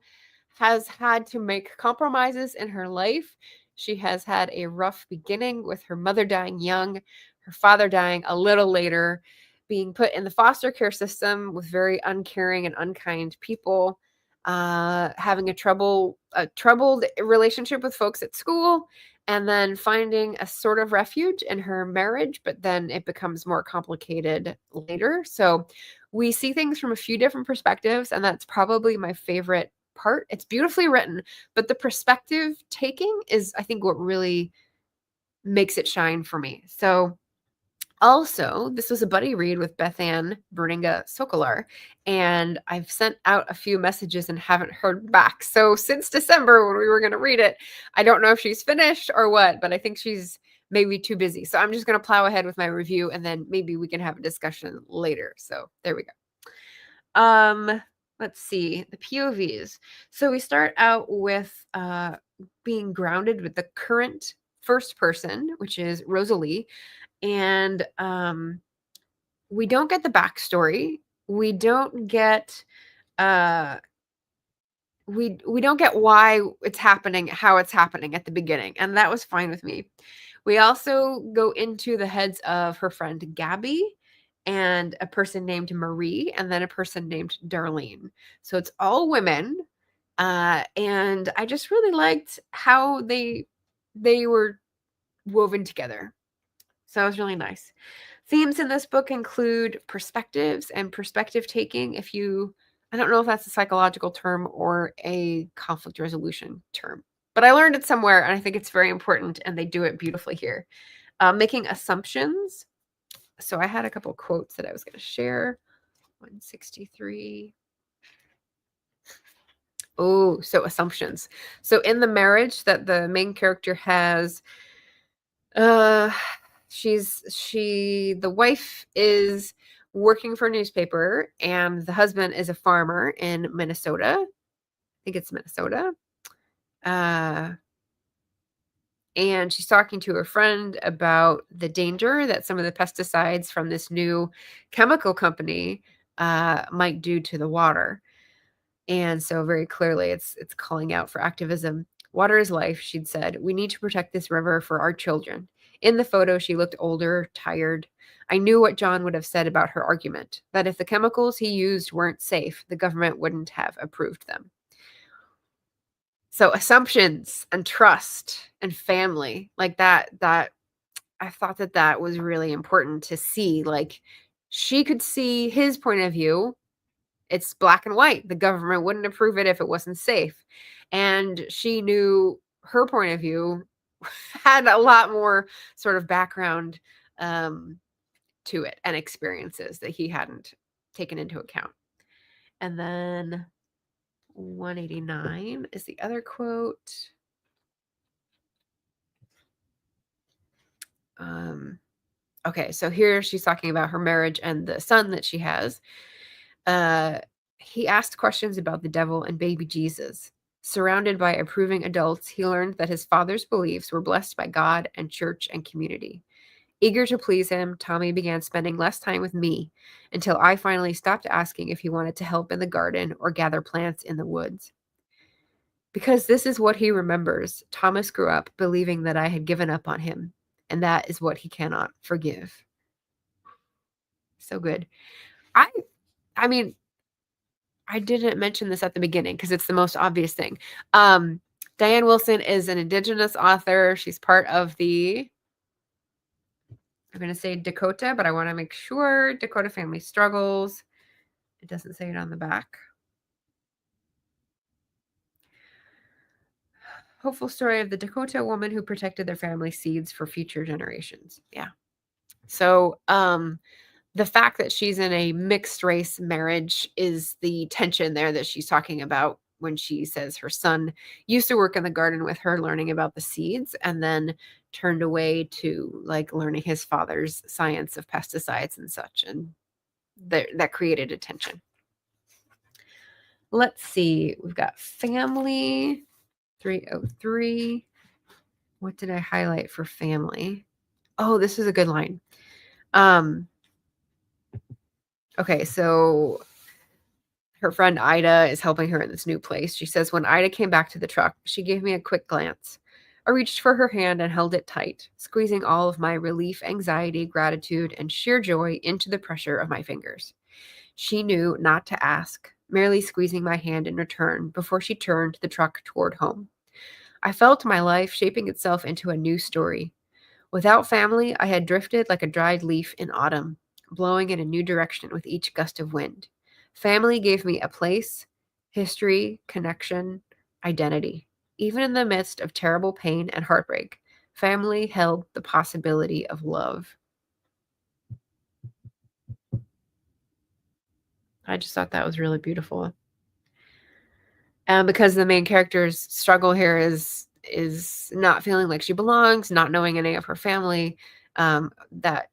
has had to make compromises in her life. She has had a rough beginning with her mother dying young, her father dying a little later, being put in the foster care system with very uncaring and unkind people, having a troubled relationship with folks at school, and then finding a sort of refuge in her marriage, but then it becomes more complicated later. So we see things from a few different perspectives, and that's probably my favorite part. It's beautifully written, but the perspective taking is, I think, what really makes it shine for me. So also, this was a buddy read with Bethann Berninga Sokolar, and I've sent out a few messages and haven't heard back. So since December when we were going to read it, I don't know if she's finished or what, but I think she's maybe too busy. So I'm just going to plow ahead with my review, and then maybe we can have a discussion later. So there we go. Let's see, the POVs. So we start out with being grounded with the current first person, which is Rosalie. And we don't get the backstory. We don't get we don't get why it's happening, how it's happening at the beginning, and that was fine with me. We also go into the heads of her friend Gabby and a person named Marie, and then a person named Darlene. So it's all women, and I just really liked how they were woven together. So it was really nice. Themes in this book include perspectives and perspective taking. I don't know if that's a psychological term or a conflict resolution term, but I learned it somewhere and I think it's very important and they do it beautifully here. Making assumptions. So I had a couple quotes that I was going to share. 163. Oh, so assumptions. So in the marriage that the main character has, uh the wife is working for a newspaper and the husband is a farmer in Minnesota. I think it's Minnesota. And she's talking to her friend about the danger that some of the pesticides from this new chemical company might do to the water. And so very clearly it's calling out for activism. Water is life, she'd said. We need to protect this river for our children. In the photo, she looked older, tired. I knew what John would have said about her argument, that if the chemicals he used weren't safe, the government wouldn't have approved them. So assumptions and trust and family, like that I thought that was really important to see. Like, she could see his point of view. It's black and white. The government wouldn't approve it if it wasn't safe. And she knew her point of view had a lot more sort of background to it and experiences that he hadn't taken into account. And then 189 is the other quote. Okay, so here she's talking about her marriage and the son that she has. He asked questions about the devil and baby Jesus. Surrounded by approving adults, he learned that his father's beliefs were blessed by God and church and community. Eager to please him, Tommy began spending less time with me until I finally stopped asking if he wanted to help in the garden or gather plants in the woods. Because this is what he remembers, Thomas grew up believing that I had given up on him, and that is what he cannot forgive. So good. I mean, I didn't mention this at the beginning because it's the most obvious thing. Diane Wilson is an Indigenous author. She's part of the, I'm going to say Dakota, but I want to make sure, Dakota Family Struggles. It doesn't say it on the back. Hopeful story of the Dakota woman who protected their family seeds for future generations. Yeah. So, the fact that she's in a mixed race marriage is the tension there that she's talking about when she says her son used to work in the garden with her, learning about the seeds, and then turned away to like learning his father's science of pesticides and such. And that created a tension. Let's see. We've got family 303. What did I highlight for family? Oh, this is a good line. Okay, so her friend Ida is helping her in this new place. She says, when Ida came back to the truck, she gave me a quick glance. I reached for her hand and held it tight, squeezing all of my relief, anxiety, gratitude, and sheer joy into the pressure of my fingers. She knew not to ask, merely squeezing my hand in return before she turned the truck toward home. I felt my life shaping itself into a new story. Without family, I had drifted like a dried leaf in autumn, blowing in a new direction with each gust of wind. Family gave me a place, history, connection, identity. Even in the midst of terrible pain and heartbreak, family held the possibility of love. I just thought that was really beautiful. And because the main character's struggle here is not feeling like she belongs, not knowing any of her family, that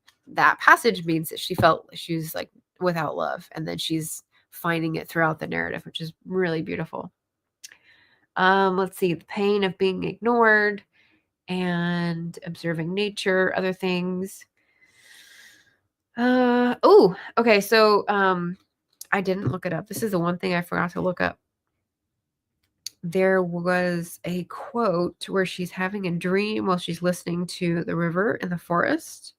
passage means that she felt she was like without love, and then she's finding it throughout the narrative, which is really beautiful. Let's see, the pain of being ignored and observing nature, other things. Okay, so I didn't look it up. This is the one thing I forgot to look up. There was a quote where she's having a dream while she's listening to the river in the forest.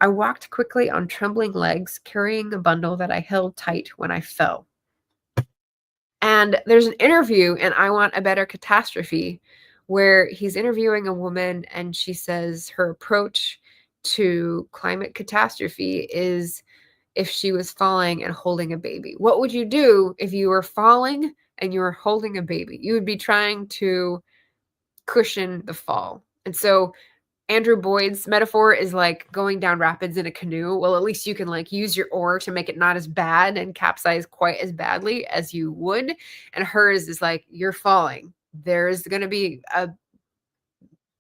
I walked quickly on trembling legs, carrying a bundle that I held tight when I fell. And there's an interview in I Want a Better Catastrophe where he's interviewing a woman and she says her approach to climate catastrophe is if she was falling and holding a baby. What would you do if you were falling and you were holding a baby? You would be trying to cushion the fall. And so Andrew Boyd's metaphor is like going down rapids in a canoe. Well, at least you can like use your oar to make it not as bad and capsize quite as badly as you would. And hers is like, you're falling. There's going to be a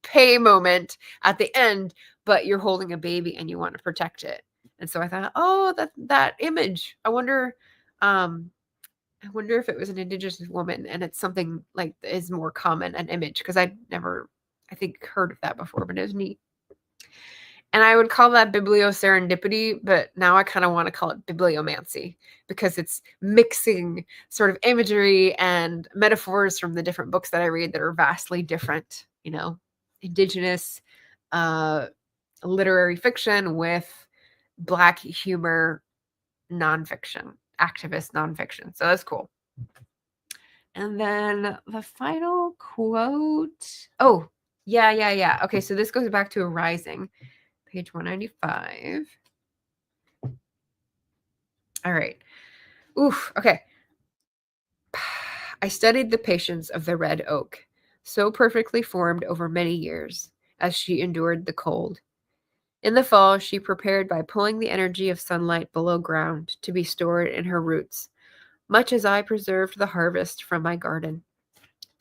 pay moment at the end, but you're holding a baby and you want to protect it. And so I thought, oh, that image. I wonder if it was an Indigenous woman and it's something like is more common, an image, because I'd never, I think, heard of that before, but it was neat. And I would call that biblioserendipity, but now I kind of want to call it bibliomancy because it's mixing sort of imagery and metaphors from the different books that I read that are vastly different, Indigenous literary fiction with Black humor nonfiction, activist nonfiction. So that's cool. And then the final quote. Oh, yeah. Okay, so this goes back to a Rising, page 195. All right. Oof, okay. I studied the patience of the red oak, so perfectly formed over many years, as she endured the cold. In the fall, she prepared by pulling the energy of sunlight below ground to be stored in her roots, much as I preserved the harvest from my garden.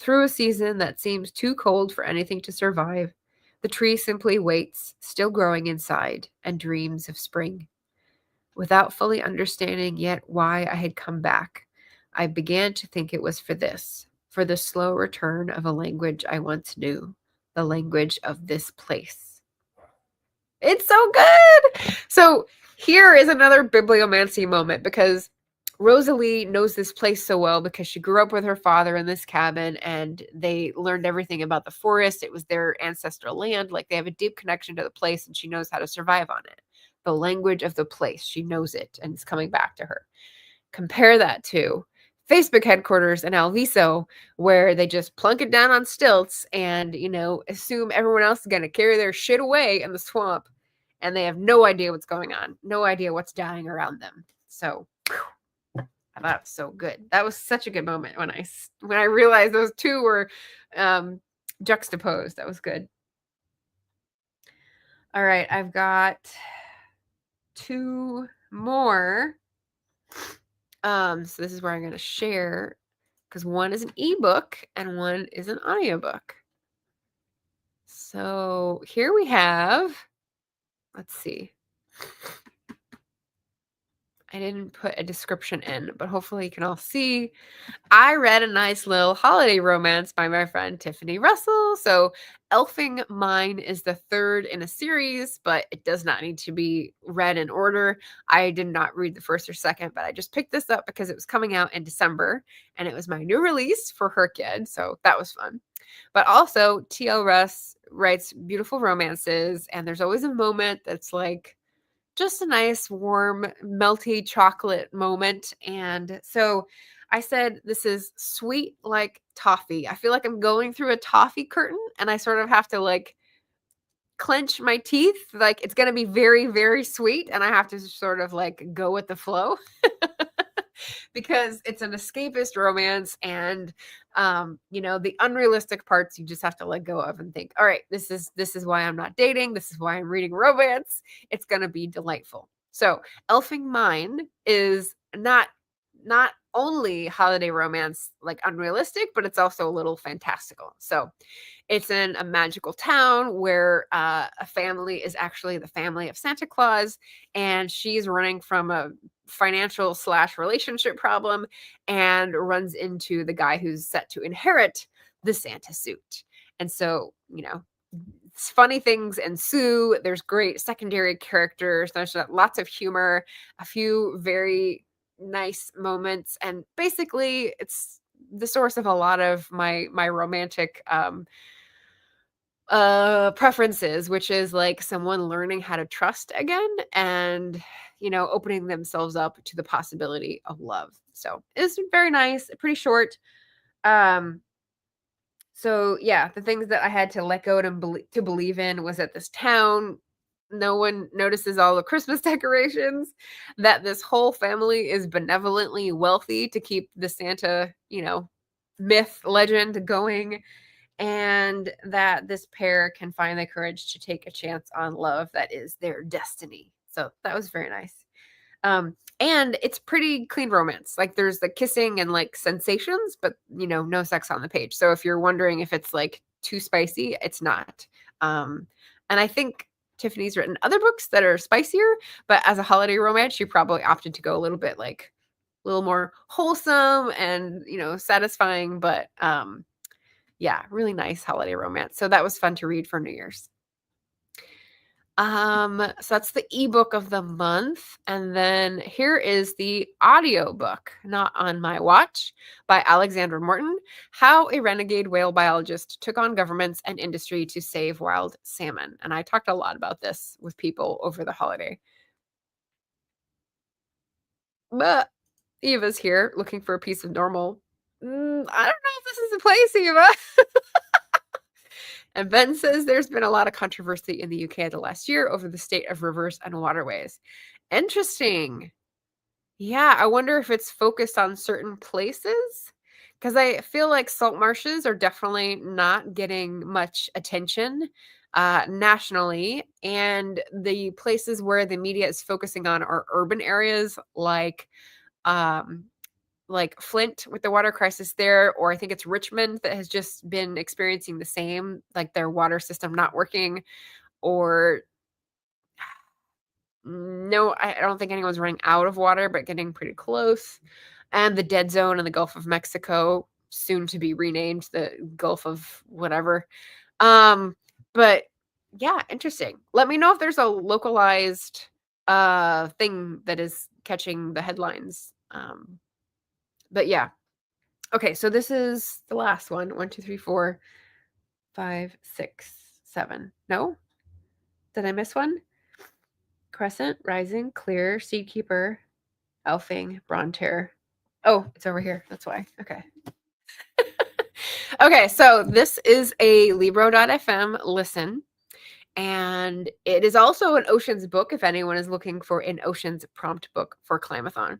Through a season that seems too cold for anything to survive, the tree simply waits, still growing inside, and dreams of spring. Without fully understanding yet why I had come back, I began to think it was for this, for the slow return of a language I once knew, the language of this place. It's so good! So here is another bibliomancy moment because Rosalie knows this place so well because she grew up with her father in this cabin and they learned everything about the forest. It was their ancestral land. Like they have a deep connection to the place and she knows how to survive on it. The language of the place, she knows it and it's coming back to her. Compare that to Facebook headquarters in Alviso, where they just plunk it down on stilts and, assume everyone else is going to carry their shit away in the swamp. And they have no idea what's going on, no idea what's dying around them. So I thought it was so good. That was such a good moment when I realized those two were juxtaposed. That was good. All right, I've got two more. So this is where I'm going to share because one is an ebook and one is an audiobook. So here we have, let's see. I didn't put a description in, but hopefully you can all see. I read a nice little holiday romance by my friend Tiffany Russell. So Elfing Mine is the third in a series, but it does not need to be read in order. I did not read the first or second, but I just picked this up because it was coming out in December and it was my new release for her kid. So that was fun. But also T.L. Russ writes beautiful romances and there's always a moment that's like, just a nice, warm, melty chocolate moment. And so I said, this is sweet like toffee. I feel like I'm going through a toffee curtain and I sort of have to like clench my teeth. Like it's going to be very, very sweet. And I have to sort of like go with the flow because it's an escapist romance. And, the unrealistic parts you just have to let go of and think, all right, this is why I'm not dating. This is why I'm reading romance. It's going to be delightful. So Elfing Mine is not only holiday romance, like unrealistic, but it's also a little fantastical. So it's in a magical town where a family is actually the family of Santa Claus, and she's running from a financial / relationship problem and runs into the guy who's set to inherit the Santa suit. And so, funny things ensue. There's great secondary characters. There's lots of humor, a few very nice moments, and basically it's the source of a lot of my romantic preferences, which is like someone learning how to trust again and opening themselves up to the possibility of love. So it's very nice, pretty short. So yeah, the things that I had to let go to believe in was that this town no one notices all the Christmas decorations, that this whole family is benevolently wealthy to keep the Santa, myth, legend going, and that this pair can find the courage to take a chance on love that is their destiny. So that was very nice. And it's pretty clean romance. Like there's the kissing and like sensations, but no sex on the page. So if you're wondering if it's like too spicy, it's not. And I think Tiffany's written other books that are spicier, but as a holiday romance, she probably opted to go a little bit like a little more wholesome and, satisfying, but yeah, really nice holiday romance. So that was fun to read for New Year's. So that's the ebook of the month. And then here is the audiobook, Not on My Watch, by Alexandra Morton, How a Renegade Whale Biologist Took on Governments and Industry to Save Wild Salmon. And I talked a lot about this with people over the holiday. But Eva's here looking for a piece of normal. I don't know if this is the place, Eva. And Ben says there's been a lot of controversy in the UK the last year over the state of rivers and waterways. Interesting. Yeah, I wonder if it's focused on certain places, because I feel like salt marshes are definitely not getting much attention nationally, and the places where the media is focusing on are urban areas like Flint with the water crisis there, or I think it's Richmond that has just been experiencing the same, like their water system not working, or no, I don't think anyone's running out of water, but getting pretty close. And the dead zone in the Gulf of Mexico, soon to be renamed the Gulf of whatever. But yeah, interesting. Let me know if there's a localized thing that is catching the headlines. But yeah. Okay, so this is the last one. 1, 2, 3, 4, 5, 6, 7. No? Did I miss one? Crescent, Rising, Clear, Seedkeeper, Elfing, Bronter. Oh, it's over here. That's why. Okay. Okay, so this is a Libro.fm listen. And it is also an Oceans book if anyone is looking for an Oceans prompt book for Climathon.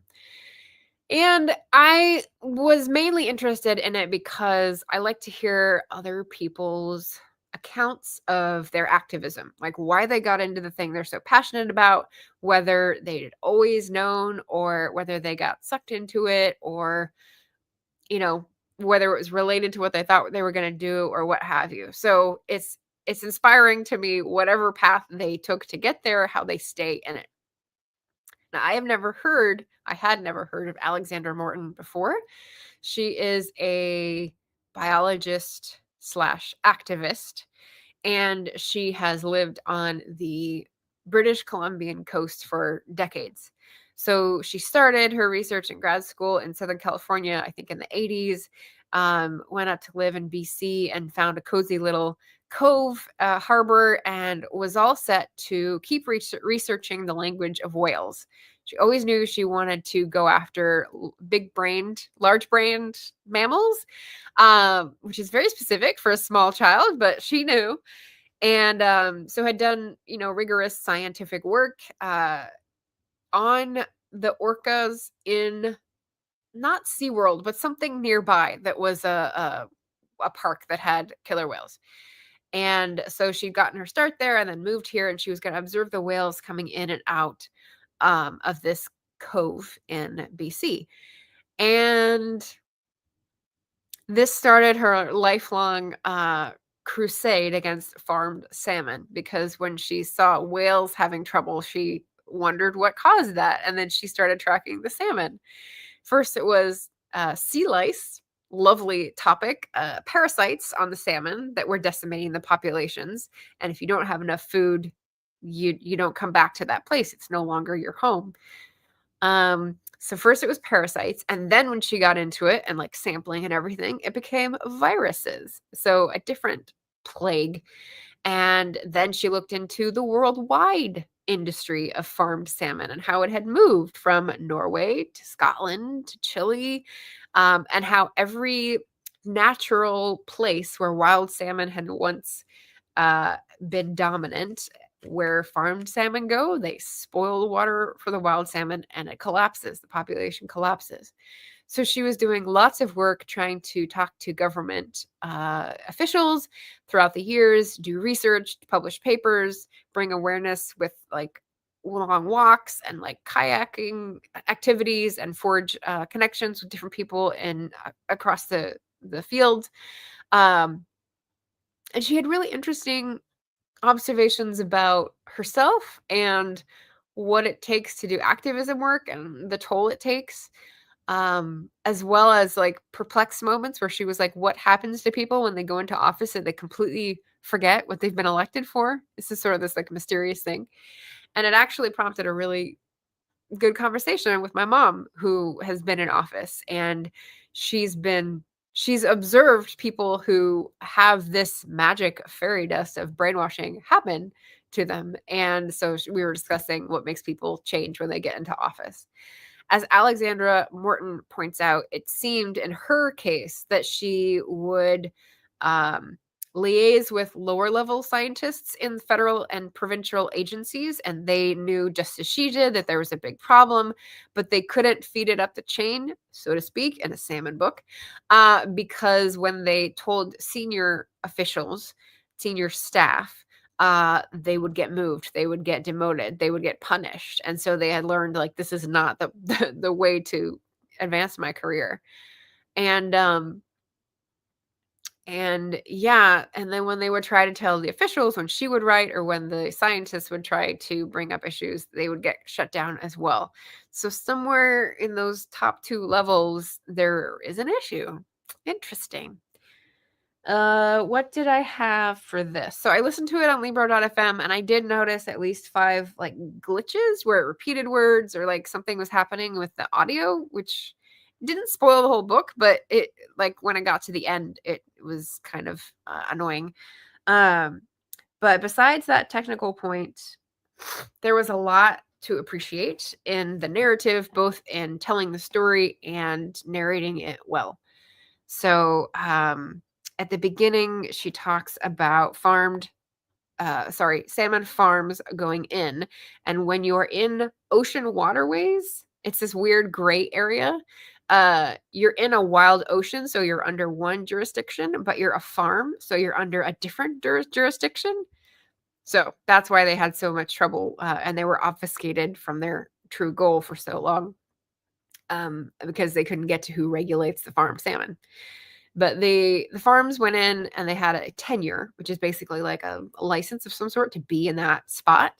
And I was mainly interested in it because I like to hear other people's accounts of their activism, like why they got into the thing they're so passionate about, whether they'd always known or whether they got sucked into it, or, whether it was related to what they thought they were going to do or what have you. So it's inspiring to me, whatever path they took to get there, how they stay in it. Now, I had never heard of Alexandra Morton before. She is a biologist / activist, and she has lived on the British Columbian coast for decades. So she started her research in grad school in Southern California, I think in the 80s, went up to live in BC and found a cozy little cove harbor and was all set to keep researching the language of whales. She always knew she wanted to go after large-brained mammals, which is very specific for a small child, but she knew. And so had done, rigorous scientific work on the orcas in not SeaWorld, but something nearby that was a park that had killer whales. And so she'd gotten her start there and then moved here, and she was going to observe the whales coming in and out of this cove in BC. And this started her lifelong crusade against farmed salmon, because when she saw whales having trouble, she wondered what caused that. And then she started tracking the salmon. First, it was sea lice, lovely topic, parasites on the salmon that were decimating the populations. And if you don't have enough food, you don't come back to that place. It's no longer your home. So first it was parasites, and then when she got into it and like sampling and everything, it became viruses. So a different plague. And then she looked into the worldwide industry of farmed salmon and how it had moved from Norway to Scotland to Chile, and how every natural place where wild salmon had once been dominant where farmed salmon go, they spoil the water for the wild salmon and it collapses. The population collapses. So she was doing lots of work trying to talk to government officials throughout the years, do research, publish papers, bring awareness with like long walks and like kayaking activities and forge connections with different people in across the field. Um, and she had really interesting observations about herself and what it takes to do activism work and the toll it takes, as well as like perplexed moments where she was like, what happens to people when they go into office and they completely forget what they've been elected for? This is sort of this like mysterious thing. And it actually prompted a really good conversation with my mom, who has been in office, and she's been she's observed people who have this magic fairy dust of brainwashing happen to them. And so we were discussing what makes people change when they get into office. As Alexandra Morton points out, it seemed in her case that she would um, liaise with lower level scientists in federal and provincial agencies, and they knew just as she did that there was a big problem, but they couldn't feed it up the chain, so to speak, in a salmon book, because when they told senior officials, senior staff, they would get moved, they would get demoted, they would get punished. And so they had learned like this is not the way to advance my career. And yeah, and then when they would try to tell the officials when she would write, or when the scientists would try to bring up issues, they would get shut down as well. So somewhere in those top two levels, there is an issue. Interesting. What did I have for this? So I listened to it on Libro.fm, and I did notice at least 5 like glitches where it repeated words or like something was happening with the audio, which didn't spoil the whole book, but it like when I got to the end, it was kind of annoying. Um, but besides that technical point, there was a lot to appreciate in the narrative, both in telling the story and narrating it well. So, at the beginning, she talks about salmon farms going in. And when you're in ocean waterways, it's this weird gray area. You're in a wild ocean, so you're under one jurisdiction, but you're a farm, so you're under a different jurisdiction. So that's why they had so much trouble, and they were obfuscated from their true goal for so long, because they couldn't get to who regulates the farm salmon. But the farms went in and they had a tenure, which is basically like a license of some sort to be in that spot.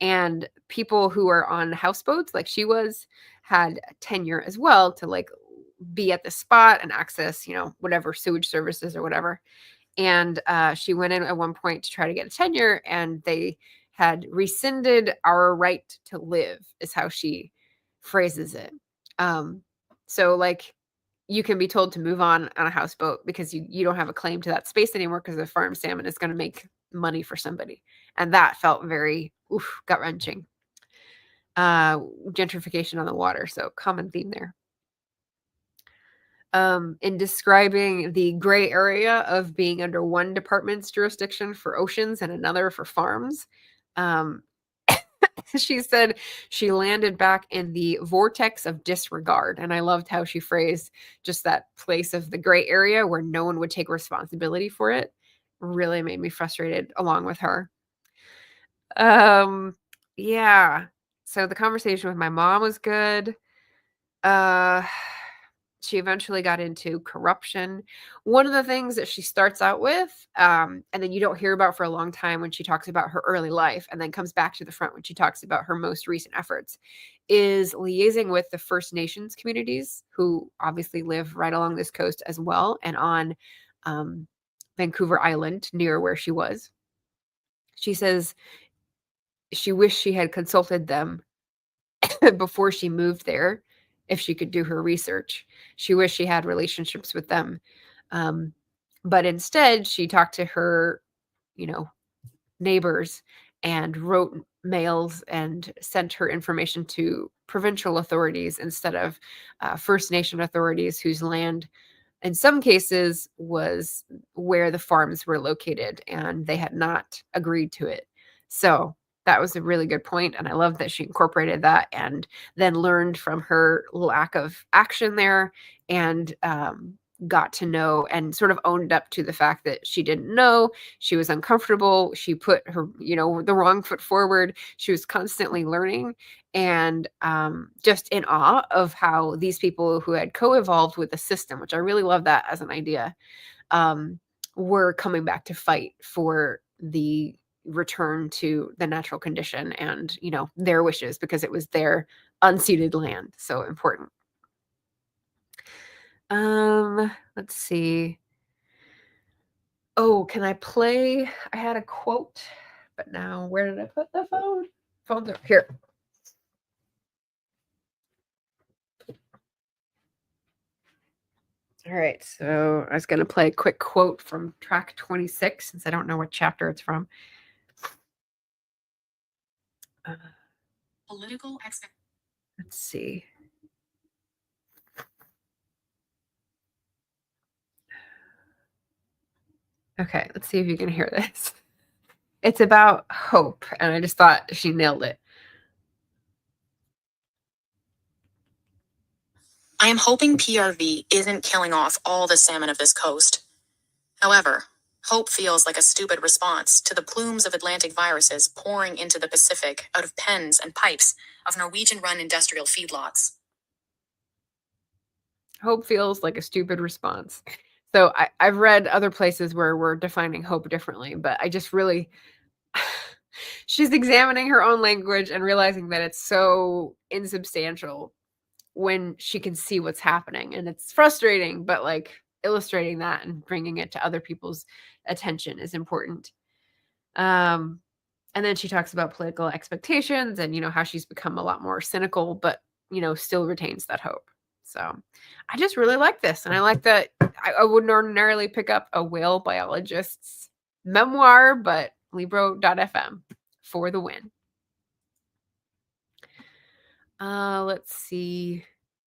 And people who are on houseboats, like she was, had a tenure as well to like be at the spot and access, whatever sewage services or whatever. And she went in at one point to try to get a tenure, and they had rescinded our right to live, is how she phrases it. So like, you can be told to move on a houseboat because you don't have a claim to that space anymore because the farm salmon is going to make money for somebody. And that felt very gut-wrenching. Gentrification on the water, so common theme there. In describing the gray area of being under one department's jurisdiction for oceans and another for farms, she said she landed back in the vortex of disregard. And I loved how she phrased just that place of the gray area where no one would take responsibility for it. Really made me frustrated along with her. Yeah. So the conversation with my mom was good. She eventually got into corruption. One of the things that she starts out with, and then you don't hear about for a long time when she talks about her early life, and then comes back to the front when she talks about her most recent efforts, is liaising with the First Nations communities, who obviously live right along this coast as well, and on Vancouver Island, near where she was. She says she wished she had consulted them before she moved there, if she could do her research. She wished she had relationships with them. But instead, she talked to her, neighbors, and wrote mails and sent her information to provincial authorities instead of First Nation authorities, whose land, in some cases, was where the farms were located, and they had not agreed to it. So that was a really good point, and I love that she incorporated that and then learned from her lack of action there, and got to know and sort of owned up to the fact that she didn't know, she was uncomfortable, she put her, the wrong foot forward, she was constantly learning, and just in awe of how these people who had co-evolved with the system, which I really love that as an idea, were coming back to fight for the return to the natural condition and, their wishes, because it was their unceded land. So important. Let's see. Oh, can I play? I had a quote, but now where did I put the phone? Phone's up here. All right, so I was going to play a quick quote from track 26, since I don't know what chapter it's from. Political expect. Let's see. Okay, let's see if you can hear this. It's about hope, and I just thought she nailed it. I am hoping PRV isn't killing off all the salmon of this coast. However, hope feels like a stupid response to the plumes of Atlantic viruses pouring into the Pacific out of pens and pipes of Norwegian-run industrial feedlots. Hope feels like a stupid response. So I've read other places where we're defining hope differently, but I just really... she's examining her own language and realizing that it's so insubstantial when she can see what's happening. And it's frustrating, but like illustrating that and bringing it to other people's attention is important. And then she talks about political expectations and, how she's become a lot more cynical, but, still retains that hope. So I just really like this. And I like that I wouldn't ordinarily pick up a whale biologist's memoir, but Libro.fm for the win. Let's see.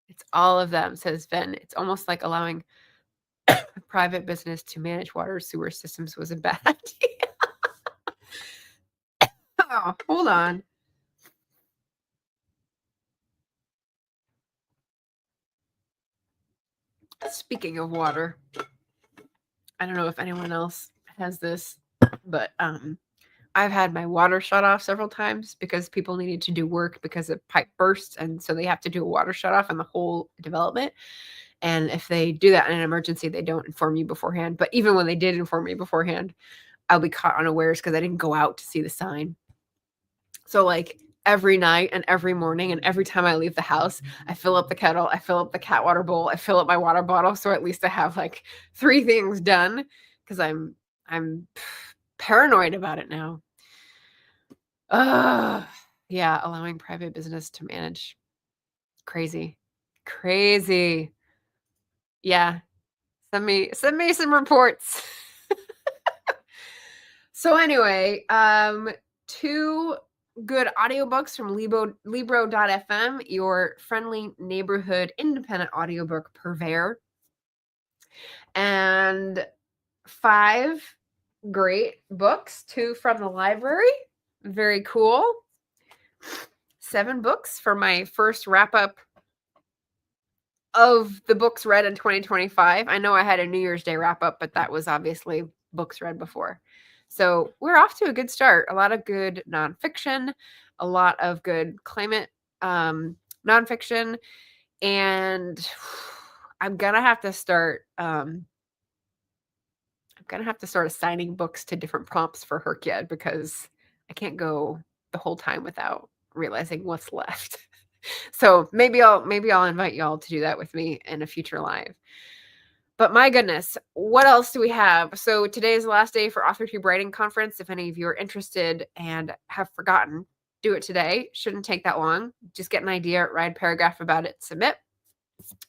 It's all of them, says Ben. It's almost like allowing a private business to manage water sewer systems was a bad idea. Oh, hold on. Speaking of water, I don't know if anyone else has this, but I've had my water shut off several times because people needed to do work because a pipe burst, and so they have to do a water shut off in the whole development. And if they do that in an emergency, they don't inform you beforehand. But even when they did inform me beforehand, I'll be caught unawares because I didn't go out to see the sign. So like every night and every morning and every time I leave the house, I fill up the kettle, I fill up the cat water bowl, I fill up my water bottle. So at least I have like 3 things done, because I'm paranoid about it now. Yeah, allowing private business to manage. Crazy. Yeah. Send me some reports. So anyway, 2 good audiobooks from Libro.fm, your friendly neighborhood independent audiobook purveyor. And 5 great books, 2 from the library. Very cool. 7 books for my first wrap-up of the books read in 2025. I know I had a New Year's Day wrap-up, but that was obviously books read before. So we're off to a good start. A lot of good nonfiction, a lot of good climate nonfiction, and I'm gonna have to start assigning books to different prompts for Herkyed, because I can't go the whole time without realizing what's left. So maybe I'll invite y'all to do that with me in a future live. But my goodness, what else do we have? So today is the last day for AuthorTube Writing Conference. If any of you are interested and have forgotten, do it today. Shouldn't take that long. Just get an idea, write a paragraph about it, submit.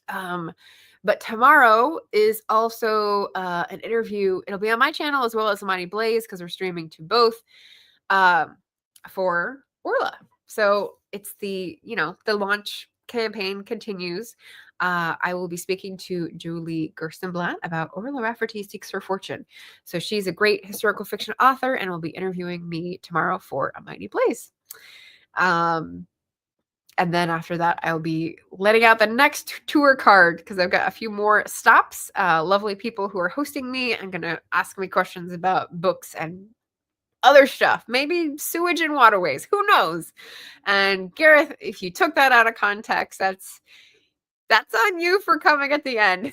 But tomorrow is also an interview. It'll be on my channel as well as Amani Blaze, because we're streaming to both, for ORLA. So it's the launch campaign continues. I will be speaking to Julie Gerstenblatt about Orla Rafferty Seeks for Fortune. So she's a great historical fiction author and will be interviewing me tomorrow for A Mighty Place. And then after that, I'll be letting out the next tour card because I've got a few more stops. Lovely people who are hosting me and going to ask me questions about books and other stuff. Maybe sewage and waterways. Who knows? And Gareth, if you took that out of context, that's on you for coming at the end.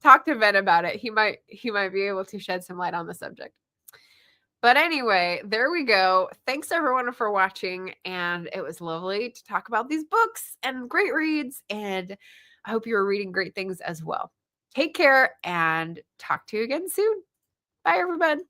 Talk to Ben about it. He might be able to shed some light on the subject. But anyway, there we go. Thanks everyone for watching, and it was lovely to talk about these books and great reads, and I hope you're reading great things as well. Take care and talk to you again soon. Bye everyone.